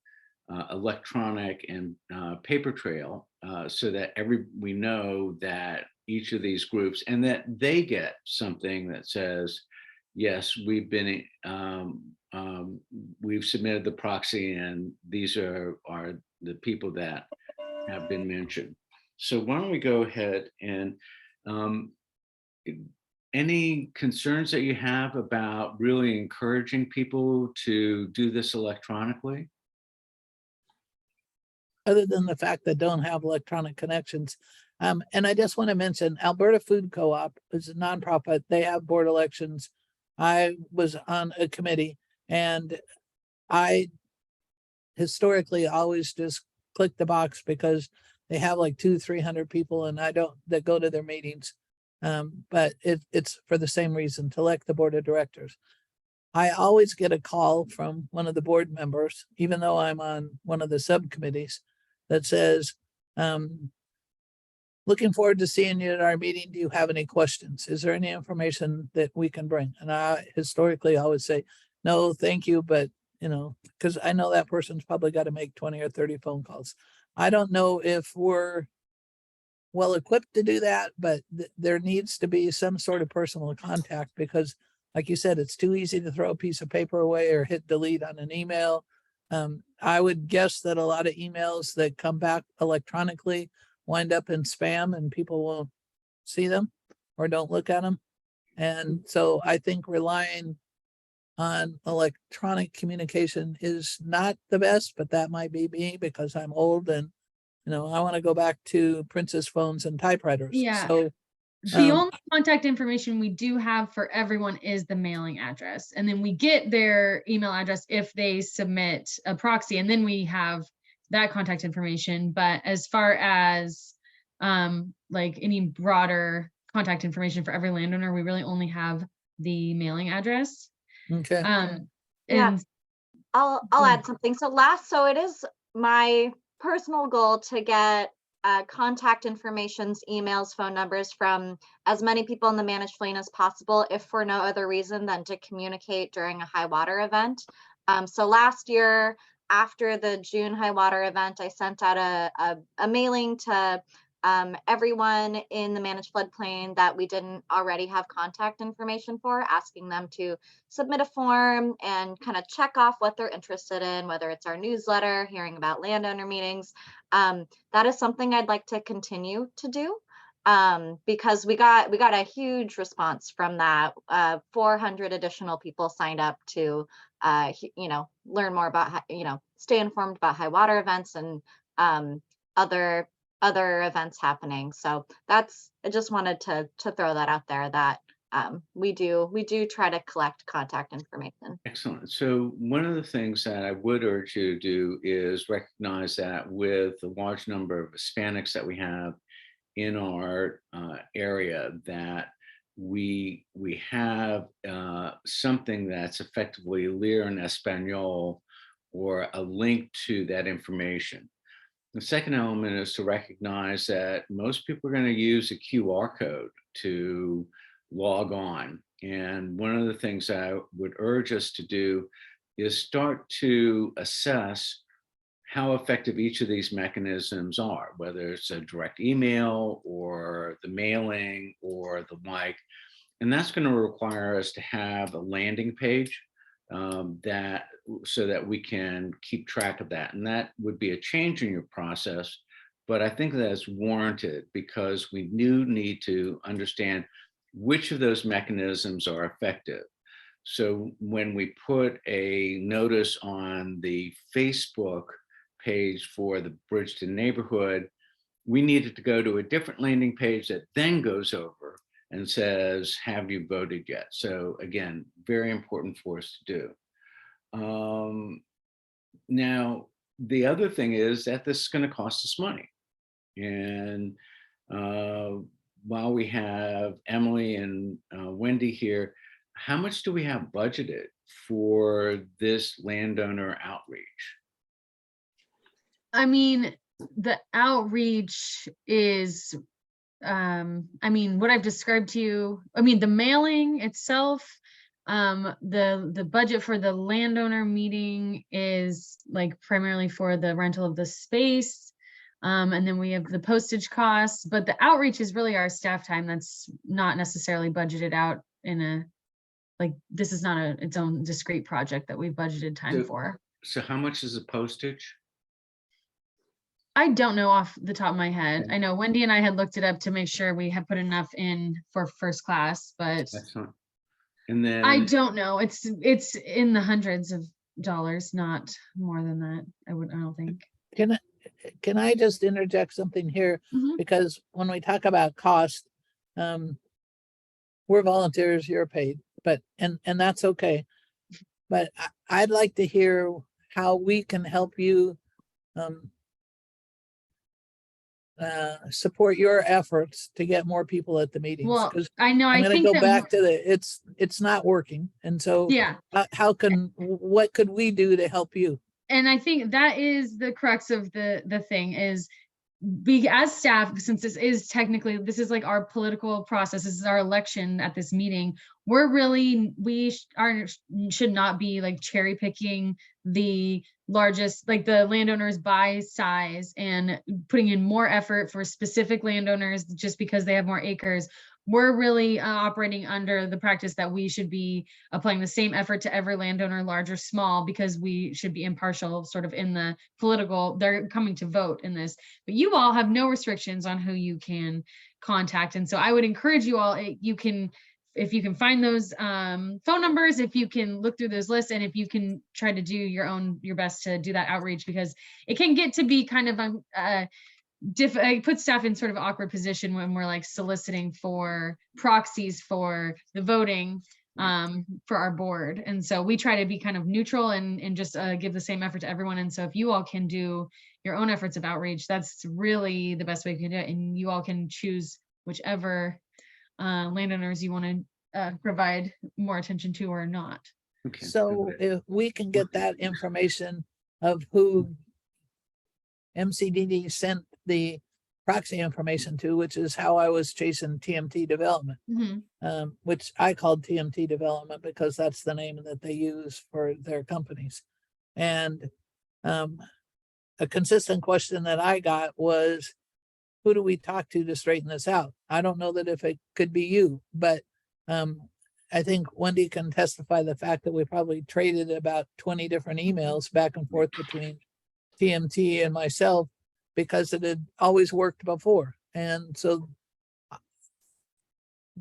electronic and paper trail so that we know that each of these groups and that they get something that says, yes, we've been we've submitted the proxy and these are the people that have been mentioned. So why don't we go ahead and any concerns that you have about really encouraging people to do this electronically? other than the fact that don't have electronic connections. And I just want to mention Alberta Food Co-op is a nonprofit. They have board elections. I was on a committee and I historically always just click the box because they have like 200-300 people and that go to their meetings. But it's for the same reason, to elect the board of directors. I always get a call from one of the board members, even though I'm on one of the subcommittees, that says, looking forward to seeing you at our meeting. Do you have any questions? Is there any information that we can bring? And I historically always say, no, thank you. But, because I know that person's probably got to make 20 or 30 phone calls. I don't know if we're well equipped to do that, but there needs to be some sort of personal contact, because like you said, it's too easy to throw a piece of paper away or hit delete on an email. I would guess that a lot of emails that come back electronically wind up in spam and people won't see them or don't look at them. And so I think relying on electronic communication is not the best, but that might be me because I'm old and, I want to go back to princess phones and typewriters. Yeah. So The only contact information we do have for everyone is the mailing address. And then we get their email address if they submit a proxy, and then we have that contact information. But as far as like any broader contact information for every landowner, we really only have the mailing address. okay. Yeah. And I'll add something. So it is my personal goal to get contact informations, emails, phone numbers from as many people in the managed lane as possible, if for no other reason than to communicate during a high water event. So last year, after the June high water event, I sent out a mailing to everyone in the managed floodplain that we didn't already have contact information for, asking them to submit a form and kind of check off what they're interested in, whether it's our newsletter, hearing about landowner meetings. That is something I'd like to continue to do, because we got a huge response from that. 400 additional people signed up to learn more about stay informed about high water events and other events happening. So I just wanted to throw that out there, that we do try to collect contact information. Excellent. So one of the things that I would urge you to do is recognize that with the large number of Hispanics that we have in our area, that we have something that's effectively Leer in Espanol, or a link to that information. The second element is to recognize that most people are going to use a QR code to log on. And one of the things I would urge us to do is start to assess how effective each of these mechanisms are, whether it's a direct email or the mailing or the like. And that's going to require us to have a landing page so that we can keep track of that. And that would be a change in your process, but I think that's warranted, because we do need to understand which of those mechanisms are effective. So when we put a notice on the Facebook page for the Bridgeton neighborhood, we needed to go to a different landing page that then goes over and says, have you voted yet? So again, very important for us to do. Now, the other thing is that this is going to cost us money. And while we have Emily and Wendy here, how much do we have budgeted for this landowner outreach? I mean, the outreach is, what I've described to you, the mailing itself, the budget for the landowner meeting is like primarily for the rental of the space. And then we have the postage costs, but the outreach is really our staff time. That's not necessarily budgeted out this is not its own discrete project that we've budgeted time for. So how much is the postage? I don't know off the top of my head. I know Wendy and I had looked it up to make sure we had put enough in for first class, but Excellent. And then I don't know. It's in the hundreds of dollars, not more than that. I don't think. Can I just interject something here? Mhm. Because when we talk about cost, we're volunteers, you're paid, but and that's okay. But I'd like to hear how we can help you support your efforts to get more people at the meetings. Well, Because I know, I'm I gonna think go that, back to it's not working. And so yeah. what could we do to help you? And I think that is the crux of the thing is as staff, since this is like our political process, this is our election at this meeting, should not be like cherry picking the largest, like the landowners by size and putting in more effort for specific landowners just because they have more acres. We're really operating under the practice that we should be applying the same effort to every landowner, large or small, because we should be impartial sort of in the political, they're coming to vote in this, but you all have no restrictions on who you can contact. And so I would encourage you all, if you can find those phone numbers, if you can look through those lists, and if you can try to do your best to do that outreach, because it can get to be kind of it puts staff in sort of awkward position when we're like soliciting for proxies for the voting for our board. And so we try to be kind of neutral and just give the same effort to everyone. And so if you all can do your own efforts of outreach, that's really the best way you can do it. And you all can choose whichever landowners you want to provide more attention to or not. Okay. So if we can get that information of who MCDD sent the proxy information to, which is how I was chasing TMT development, which I called TMT development because that's the name that they use for their companies. And a consistent question that I got was, who do we talk to straighten this out? I don't know that if it could be you, but I think Wendy can testify the fact that we probably traded about 20 different emails back and forth between TMT and myself because it had always worked before. And so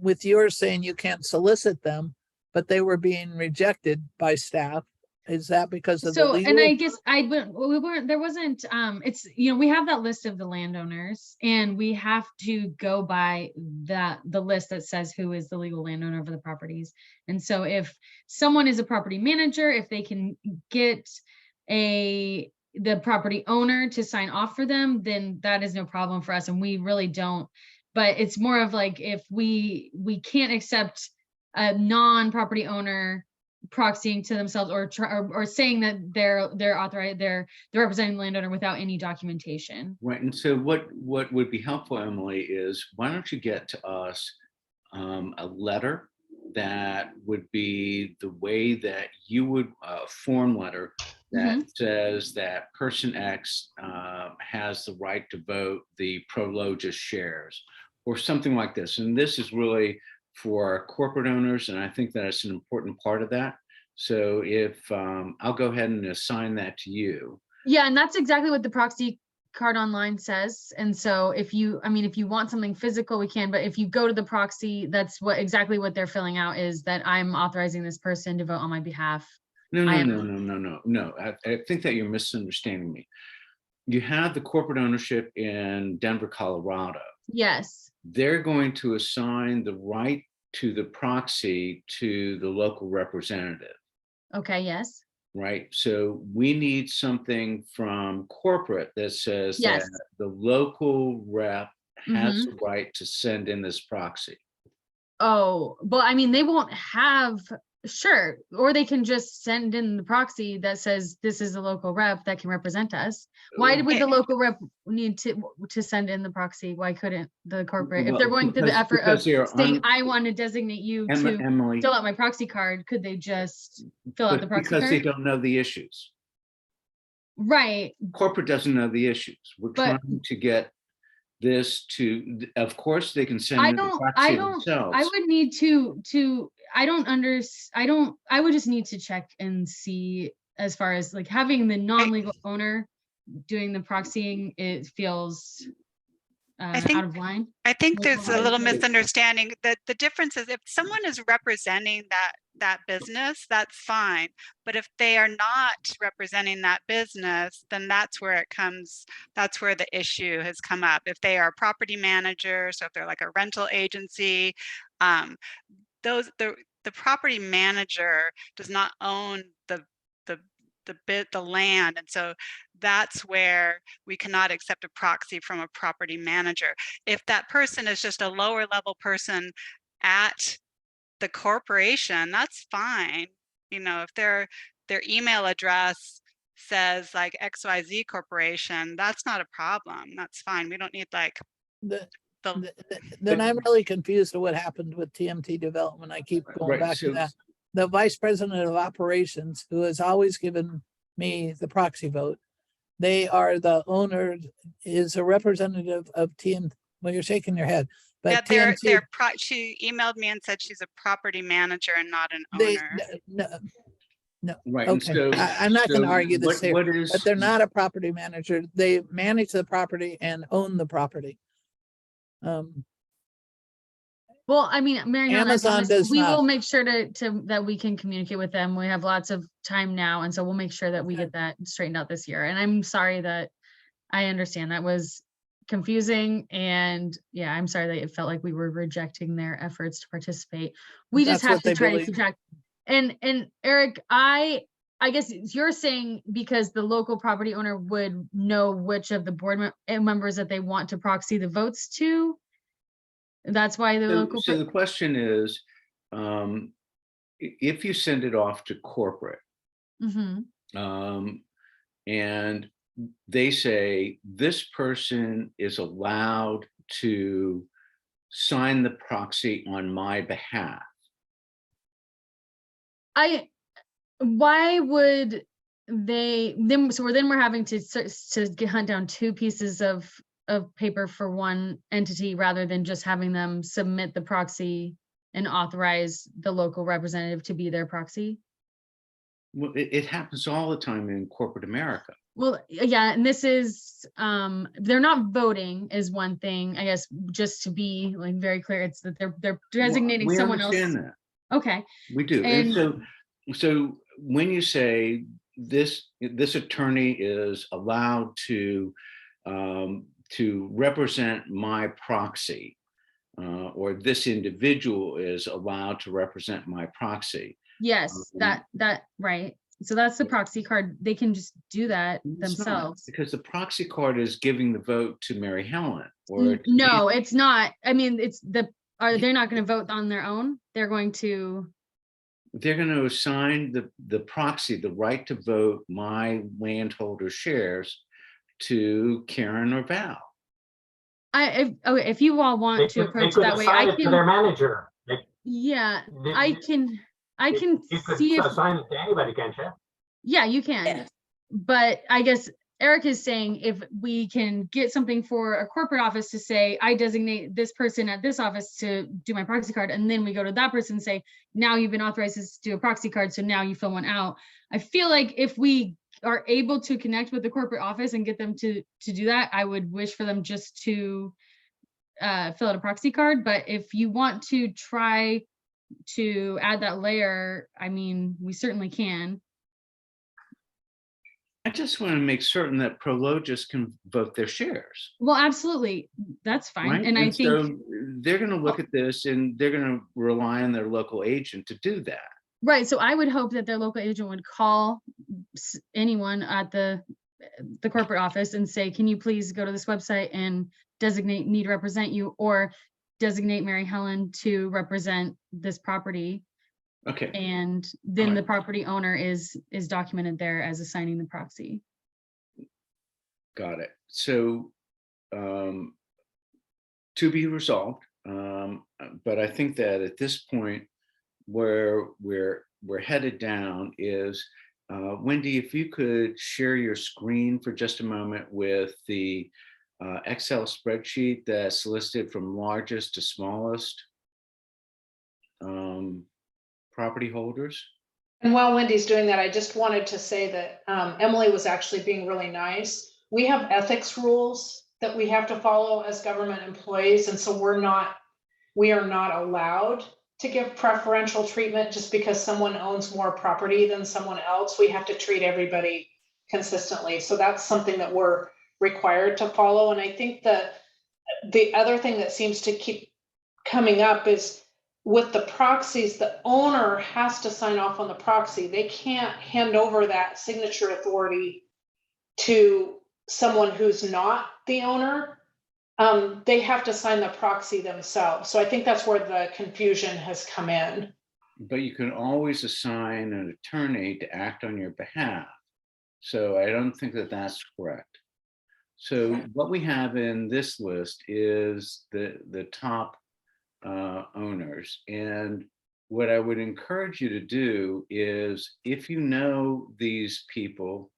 with yours saying you can't solicit them, but they were being rejected by staff, is that because of the legal? And I guess there wasn't, it's, we have that list of the landowners and we have to go by the list that says who is the legal landowner of the properties. And so if someone is a property manager, if they can get the property owner to sign off for them, then that is no problem for us. And we really don't, but it's more of like, if we can't accept a non-property owner proxying to themselves or saying that they're authorized, they're representing the landowner without any documentation. Right. And so what would be helpful, Emily, is why don't you get to us a letter that would be the way that you would form letter that says that person X has the right to vote the Prologis shares or something like this. And this is really for corporate owners. And I think that it's an important part of that. So if I'll go ahead and assign that to you. Yeah, and that's exactly what the proxy card online says. And so if you want something physical, we can, but if you go to the proxy, that's exactly what they're filling out, is that I'm authorizing this person to vote on my behalf. No. I think that you're misunderstanding me. You have the corporate ownership in Denver, Colorado. Yes. They're going to assign the right to the proxy to the local representative. Okay, yes. Right. So we need something from corporate that says that the local rep has the right to send in this proxy. Oh, but I mean, they won't have, sure, or they can just send in the proxy that says this is a local rep that can represent us. Why would the local rep need to send in the proxy? Why couldn't the corporate, if they're going through the effort of saying, I want to designate you to Emily, fill out my proxy card, could they just fill out the proxy card? Because they don't know the issues. Right. Corporate doesn't know the issues. We're trying to get this to, of course, they can send in the proxy themselves. I would need to I would just need to check and see, as far as like having the non-legal owner doing the proxying, it feels out of line. I think there's a little misunderstanding. That the difference is, if someone is representing that business, that's fine. But if they are not representing that business, then that's where the issue has come up. If they are property managers, so if they're like a rental agency, the property manager does not own the the land. And so that's where we cannot accept a proxy from a property manager. If that person is just a lower level person at the corporation, that's fine. You know, if their email address says like XYZ Corporation, that's not a problem. That's fine. We don't need like The, the then I'm really confused at what happened with TMT development. I keep going Right, back to so- that. The vice president of operations, who has always given me the proxy vote, they are the owner, is a representative of TM. Well, you're shaking your head, yeah, but TMT, she emailed me and said she's a property manager and not an they, owner. no, Right. and okay. so- I'm not going to so argue this here, what is? but they're not a property manager. They manage the property and own the property. Well, I mean, Mary Helen, I Amazon promise does we not. will make sure to that we can communicate with them. We have lots of time now, and so we'll make sure that we get that straightened out this year. And I'm sorry that I understand that was confusing, and yeah, I'm sorry that it felt like we were rejecting their efforts to participate. We just That's have what to they try to believe. keep track. And Eric, I guess you're saying because the local property owner would know which of the board members that they want to proxy the votes to. That's why the local. So the question is, if you send it off to corporate, Mhm. and they say this person is allowed to sign the proxy on my behalf. Why would they then? So we're having to hunt down two pieces of paper for one entity rather than just having them submit the proxy and authorize the local representative to be their proxy. Well, it happens all the time in corporate America. Well, yeah, and this is they're not voting is one thing, I guess, just to be like very clear. It's that they're designating We someone else. understand that. Okay. We do. And And so when you say this attorney is allowed to represent my proxy, or this individual is allowed to represent my proxy. yes, that right. So that's the proxy card. They can just do that It's not, themselves. because the proxy card is giving the vote to Mary Helen or No, it's not. I mean, they're not going to vote on their own. They're going to. They're going to assign the proxy the right to vote my landholder shares to Karen or Val. If you all want to approach could that way, assign I it to their can. manager. Yeah, They- I can You could see if. assign it to anybody, can't you? Yeah, you can. Yeah. But I guess Eric is saying if we can get something for a corporate office to say, I designate this person at this office to do my proxy card, and then we go to that person and say, now you've been authorized to do a proxy card, so now you fill one out. I feel like if we are able to connect with the corporate office and get them to do that, I would wish for them just to fill out a proxy card. But if you want to try to add that layer, I mean, we certainly can. I just want to make certain that Prologis can vote their shares. Well, absolutely. That's fine. Right? And I think, so they're going to look at this and they're going to rely on their local agent to do that. right. So I would hope that their local agent would call anyone at the corporate office and say, can you please go to this website and designate me to represent you, or designate Mary Helen to represent this property. Okay. And then Alright. the property owner is documented there as assigning the proxy. Got it. So to be resolved. But I think that at this point where we're headed down is, Wendy, if you could share your screen for just a moment with the Excel spreadsheet that's listed from largest to smallest property holders. And while Wendy's doing that, I just wanted to say that Emily was actually being really nice. We have ethics rules that we have to follow as government employees. And so we are not allowed to give preferential treatment just because someone owns more property than someone else. We have to treat everybody consistently. So that's something that we're required to follow. And I think that the other thing that seems to keep coming up is with the proxies, the owner has to sign off on the proxy. They can't hand over that signature authority to someone who's not the owner. They have to sign the proxy themselves. So I think that's where the confusion has come in. But you can always assign an attorney to act on your behalf. So I don't think that that's correct. So what we have in this list is the top owners. And what I would encourage you to do is, if you know these people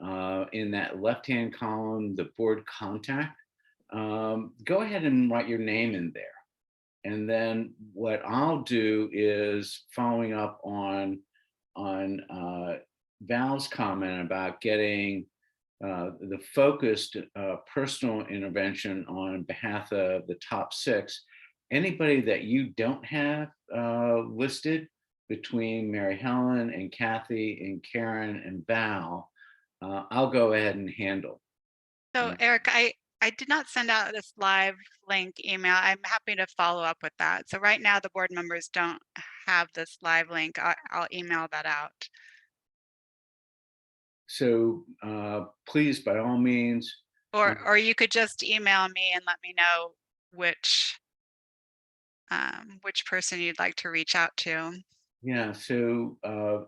in that left-hand column, the board contact, go ahead and write your name in there. And then what I'll do is, following up on Val's comment about getting the focused personal intervention on behalf of the top 6, anybody that you don't have listed between Mary Helen and Kathy and Karen and Val, I'll go ahead and handle. So Eric, I did not send out this live link email. I'm happy to follow up with that. So right now the board members don't have this live link. I'll email that out. So please, by all means. Or you could just email me and let me know which person you'd like to reach out to. Yeah, so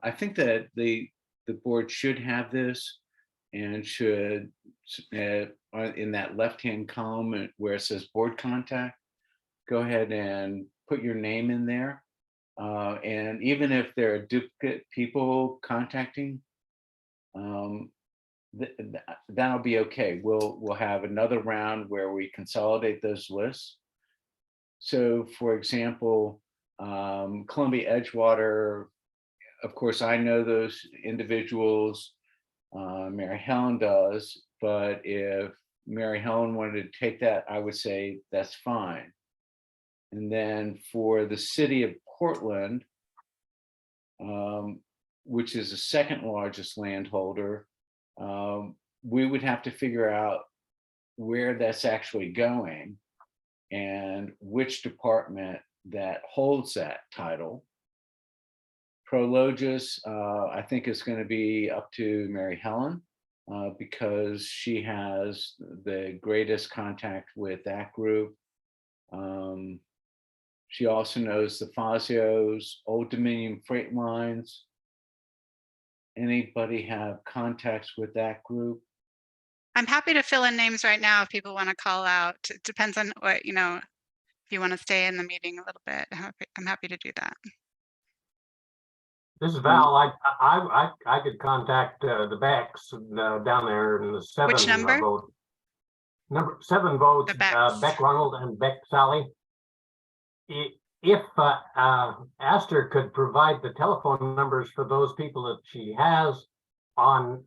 I think that the board should have this, and should, in that left-hand column where it says board contact, go ahead and put your name in there. And even if there are duplicate people contacting, that'll be okay. We'll have another round where we consolidate those lists. So for example, Columbia Edgewater, of course, I know those individuals. Mary Helen does, but if Mary Helen wanted to take that, I would say that's fine. And then for the city of Portland, which is the second largest landholder, we would have to figure out where that's actually going and which department that holds that title. Prologis, I think is going to be up to Mary Helen because she has the greatest contact with that group. She also knows the Fazios, Old Dominion Freight Lines. Anybody have contacts with that group? I'm happy to fill in names right now if people want to call out. It depends on what, if you want to stay in the meeting a little bit. I'm happy to do that. This is Val. I could contact the Becks down there in the 7 Which number? vote. Number 7 votes, The Becks. Beck Ronald and Beck Sally. If Aster could provide the telephone numbers for those people that she has on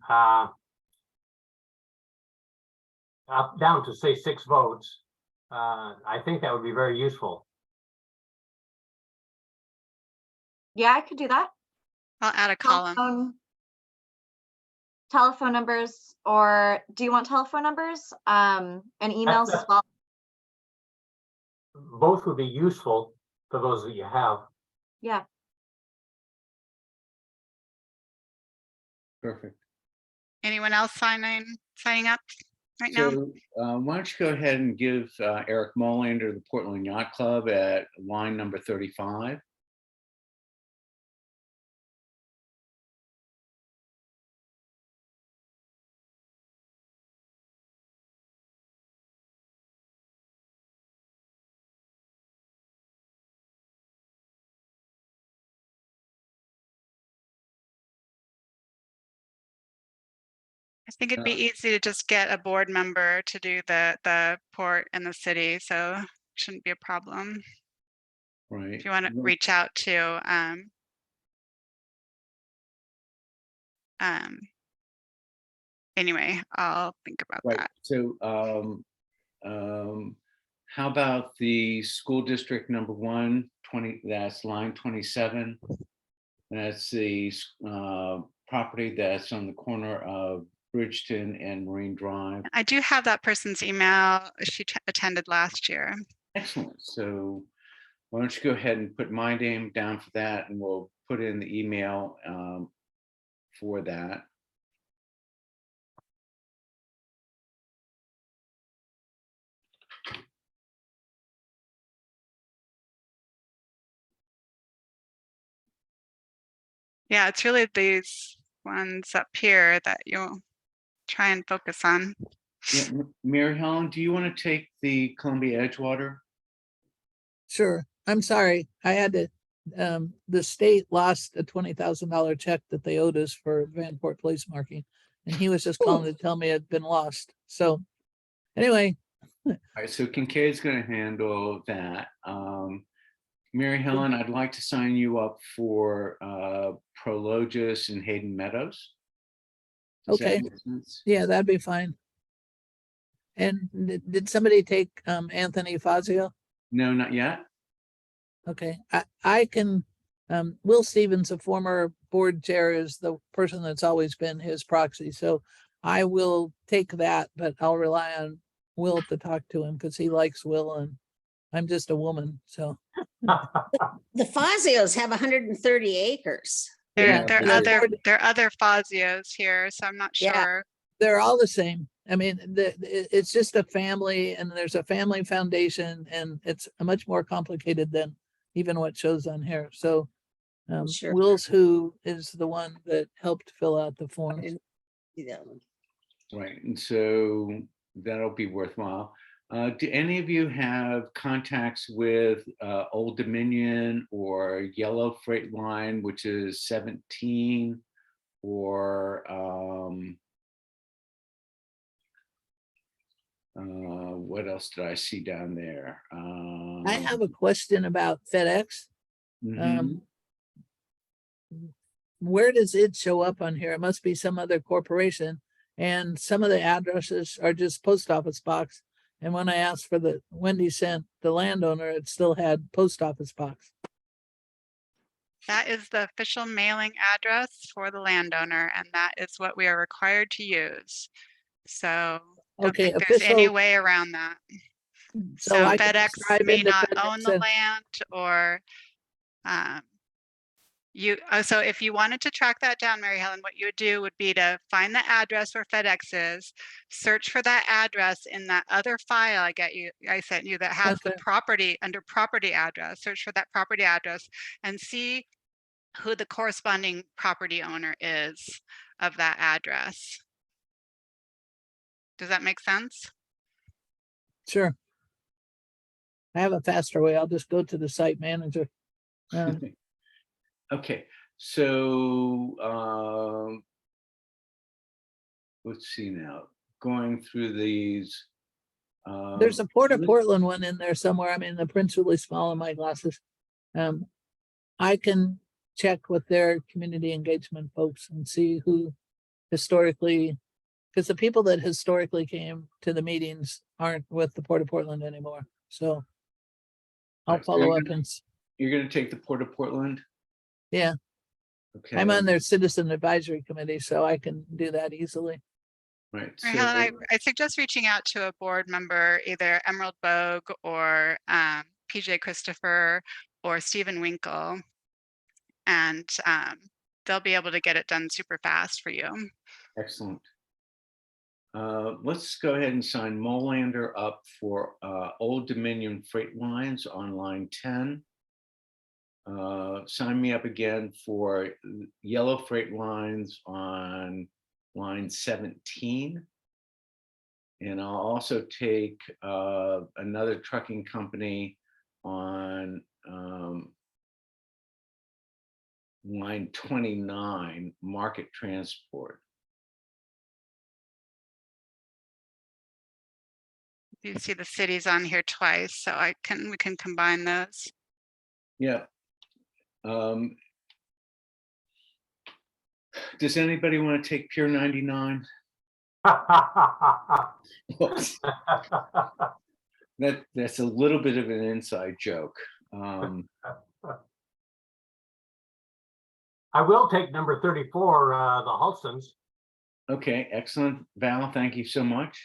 up down to say 6 votes, I think that would be very useful. Yeah, I could do that. I'll add a column. Telephone numbers, or do you want telephone numbers and emails as well? Both would be useful for those that you have. Yeah. Perfect. Anyone else signing up right now? So why don't you go ahead and give Eric Molander the Portland Yacht Club at line number 35. I think it'd be easy to just get a board member to do the port in the city, so shouldn't be a problem. Right. If you want to reach out to anyway, I'll think about Right. that. So how about the school district number 120? That's line 27. That's the property that's on the corner of Bridgeton and Marine Drive. I do have that person's email. She attended last year. Excellent. So why don't you go ahead and put my name down for that, and we'll put in the email for that. Yeah, it's really these ones up here that you'll try and focus on. Yeah, Mary Helen, do you want to take the Columbia Edgewater? Sure. I'm sorry. I had to, the state lost a $20,000 check that they owed us for Vanport Place marking. And he was just calling to tell me it had been lost. So anyway, All right, so Kincaid's going to handle that. Mary Helen, I'd like to sign you up for Prologis and Hayden Meadows. Does that okay. make sense? Yeah, that'd be fine. And did somebody take Anthony Fazio? No, not yet. Okay, I can, Will Stevens, a former board chair, is the person that's always been his proxy. So I will take that, but I'll rely on Will to talk to him because he likes Will and I'm just a woman, so. The Fazios have 130 acres. Yeah, There are other Fazios here, so I'm not Yeah. sure. They're all the same. I mean, it's just a family and there's a family foundation and it's much more complicated than even what shows on here. So Sure. Will's who is the one that helped fill out the I form. didn't see that one. Right, and so that'll be worthwhile. Do any of you have contacts with Old Dominion or Yellow Freight Line, which is 17, or what else did I see down there? I have a question about FedEx. Mhm. Where does it show up on here? It must be some other corporation. And some of the addresses are just post office box. And when I asked for Wendy sent the landowner, it still had post office box. That is the official mailing address for the landowner, and that is what we are required to use. So don't Okay, think there's any official. way around that. So So I can FedEx subscribe may into not FedEx own the and- land, or so if you wanted to track that down, Mary Helen, what you would do would be to find the address where FedEx is, search for that address in that other file I sent you that has the Okay. property under property address, search for that property address and see who the corresponding property owner is of that address. Does that make sense? Sure. I have a faster way. I'll just go to the site manager. Okay, so let's see now. Going through these. There's a Port of let's- Portland one in there somewhere. I mean, the print's really small in my glasses. I can check with their community engagement folks and see who historically, because the people that historically came to the meetings aren't with the Port of Portland anymore. So I'll Right, so follow you're up gonna- and You're going to take the Port of Portland? yeah, Okay. I'm on their citizen advisory committee, so I can do that easily. Right. Mary Helen, I suggest reaching out to a board member, either Emerald Bogue or PJ Christopher or Stephen Winkle, and they'll be able to get it done super fast for you. Excellent. Let's go ahead and sign Molander up for Old Dominion Freight Lines on line 10. Sign me up again for Yellow Freight Lines on line 17. And I'll also take another trucking company on line 29, Market Transport. You see the cities on here twice, so we can combine those. Yeah. Does anybody want to take Pier 99? That's a little bit of an inside joke. I will take number 34, the Halstons. Okay, excellent. Val, thank you so much.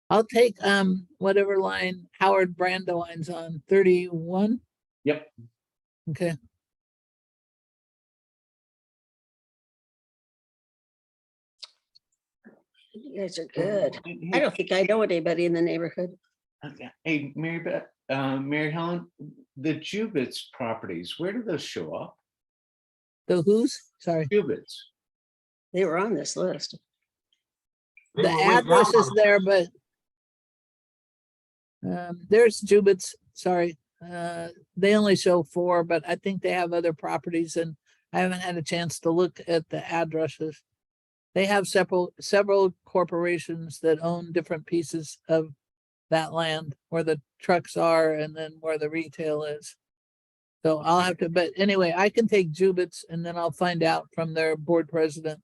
I'll take whatever line Howard Brandoline's on, 31. Yep. Okay. You guys are good. I Hey, don't think I know anybody in the neighborhood. hey, Mary Helen, the Jubitz properties, where do those show up? The who's? Sorry. Jubitz. They were on this list. They The were way down address is on there, this. but there's Jubitz, sorry. They only show 4, but I think they have other properties and I haven't had a chance to look at the addresses. They have several corporations that own different pieces of that land where the trucks are and then where the retail is. So I'll have to, but anyway, I can take Jubitz and then I'll find out from their board president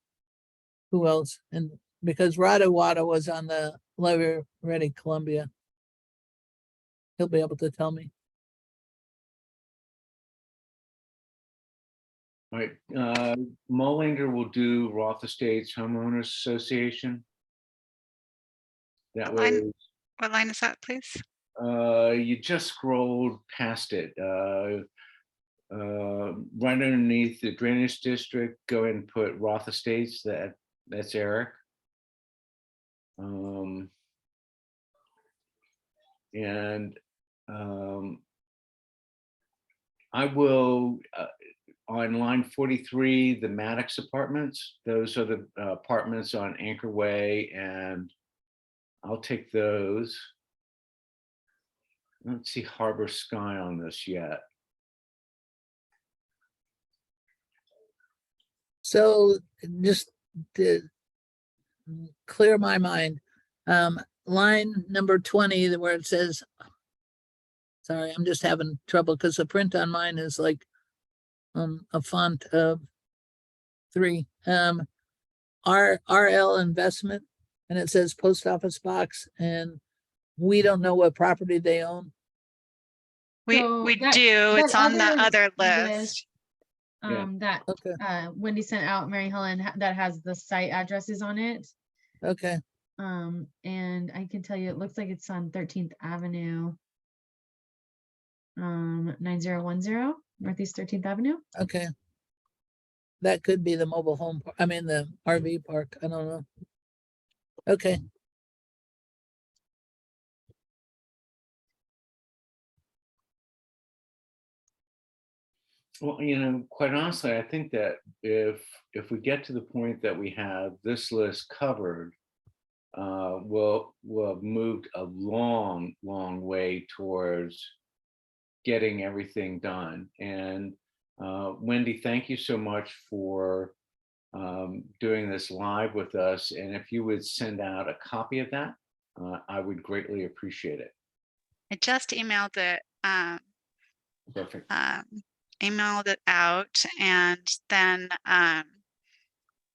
who else. And because Rada Wada was on the Levy Ready Columbia, he'll be able to tell me. All right, Mullinger will do Roth Estates Homeowners Association. That way, What line is that, please? you just scrolled past it. Right underneath the drainage district, go ahead and put Roth Estates. That's Eric. I will, on line 43, the Maddox Apartments, those are the apartments on Anchor Way, and I'll take those. I don't see Harbor Sky on this yet. So just to clear my mind, line number 20, where it says, sorry, I'm just having trouble because the print on mine is like a font of 3. RL Investment, and it says post office box, and we don't know what property they own. So We that- do. It's that on the other list. Yeah. That Okay, Wendy sent out, Mary Helen, that has the site addresses on it. okay, And I can tell you, it looks like it's on 13th Avenue. 9010 Northeast 13th Avenue. okay. That could be the mobile home, I mean, the RV park, I don't know. Okay, Well, quite honestly, I think that if we get to the point that we have this list covered, we'll have moved a long way towards getting everything done. And Wendy, thank you so much for doing this live with us. And if you would send out a copy of that, I would greatly appreciate it. I just emailed it. Perfect. Emailed it out, and then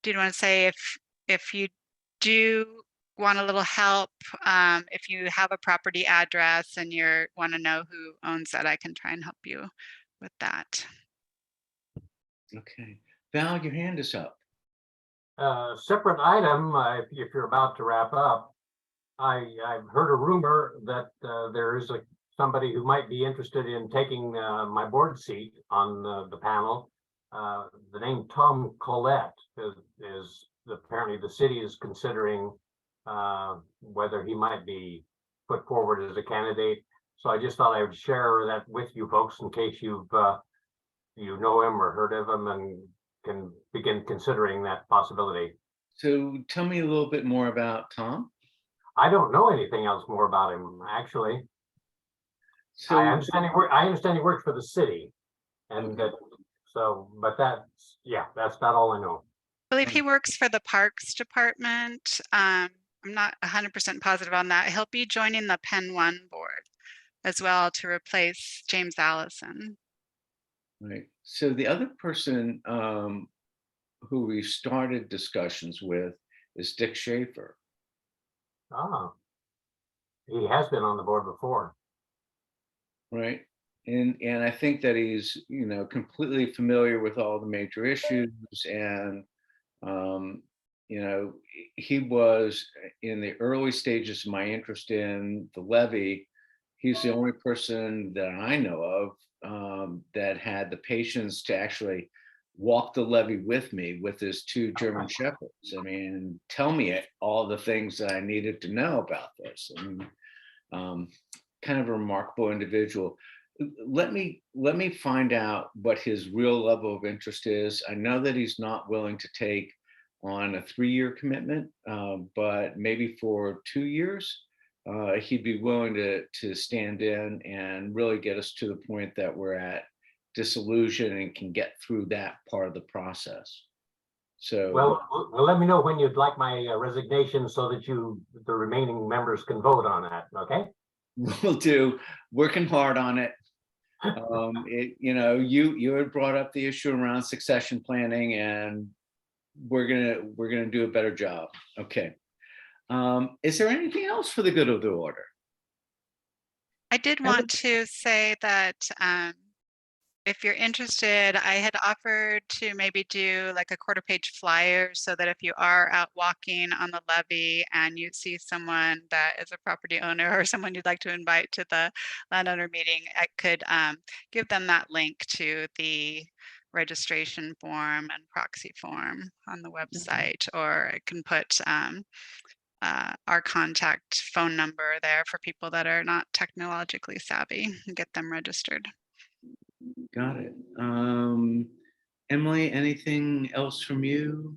do you want to say if you do want a little help, if you have a property address and you want to know who owns it, I can try and help you with that. Okay, Val, your hand is up. Separate item, if you're about to wrap up, I've heard a rumor that there is somebody who might be interested in taking my board seat on the panel. The name Tom Collette is apparently the city is considering whether he might be put forward as a candidate. So I just thought I would share that with you folks in case you know him or heard of him and can begin considering that possibility. So tell me a little bit more about Tom. I don't know anything else more about him, actually. So I understand he works for the city, and that. So, but that's about all I know. I believe he works for the Parks Department. I'm not 100% positive on that. He'll be joining the Penn One board as well to replace James Allison. right. So the other person who we started discussions with is Dick Schaefer. Ah, he has been on the board before. Right. And I think that he's, completely familiar with all the major issues and you know, he was in the early stages of my interest in the levy. He's the only person that I know of that had the patience to actually walk the levee with me with his 2 German shepherds. I mean, tell me all the things that I needed to know about this. And kind of a remarkable individual. Let me find out what his real level of interest is. I know that he's not willing to take on a 3-year commitment, but maybe for 2 years, he'd be willing to stand in and really get us to the point that we're at dissolution and can get through that part of the process. So, Well, let me know when you'd like my resignation so that the remaining members can vote on that, okay? we'll do, working hard on it. You know, you had brought up the issue around succession planning, and we're gonna do a better job. Okay. Is there anything else for the good of the order? I did want to say that if you're interested, I had offered to maybe do like a 1/4-page flyer so that if you are out walking on the levee and you see someone that is a property owner or someone you'd like to invite to the landowner meeting, I could give them that link to the registration form and proxy form on the website, or I can put our contact phone number there for people that are not technologically savvy and get them registered. Got it. Emily, anything else from you?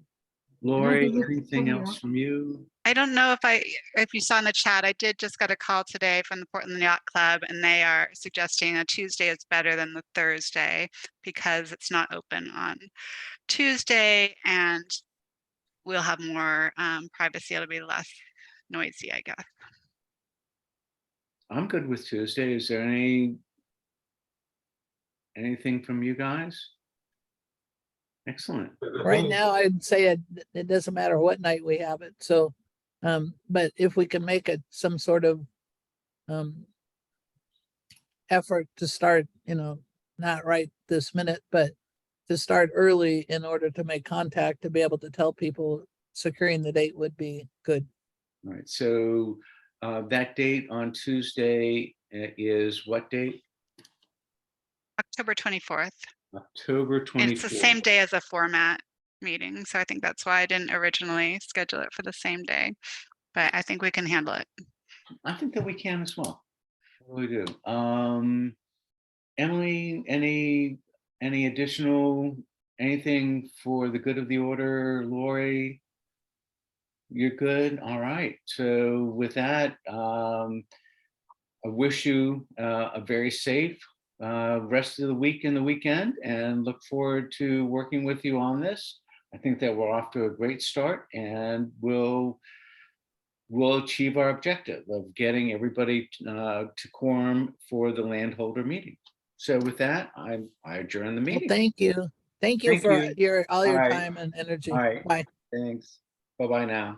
Lori, anything else from you? I don't know if you saw in the chat, I did just get a call today from the Portland Yacht Club, and they are suggesting a Tuesday is better than the Thursday because it's not open on Tuesday, and we'll have more privacy. It'll be less noisy, I guess. I'm good with Tuesday. Is there anything from you guys? Excellent. Right now, I'd say it doesn't matter what night we have it. So, but if we can make it some sort of effort to start, you know, not right this minute, but to start early in order to make contact, to be able to tell people securing the date would be good. All right. So that date on Tuesday is what date? October 24th. October 24th. It's the same day as a format meeting, so I think that's why I didn't originally schedule it for the same day, but I think we can handle it. I think that we can as well. We do. Emily, any additional, anything for the good of the order? Lori, you're good? All right. So with that, I wish you a very safe rest of the week and the weekend, and look forward to working with you on this. I think that we're off to a great start, and we'll achieve our objective of getting everybody to quorum for the landholder meeting. So with that, I adjourn the Well, meeting. thank you. Thank you Thank for you. all your All right. time and energy. All right. Bye. Thanks. Bye-bye now.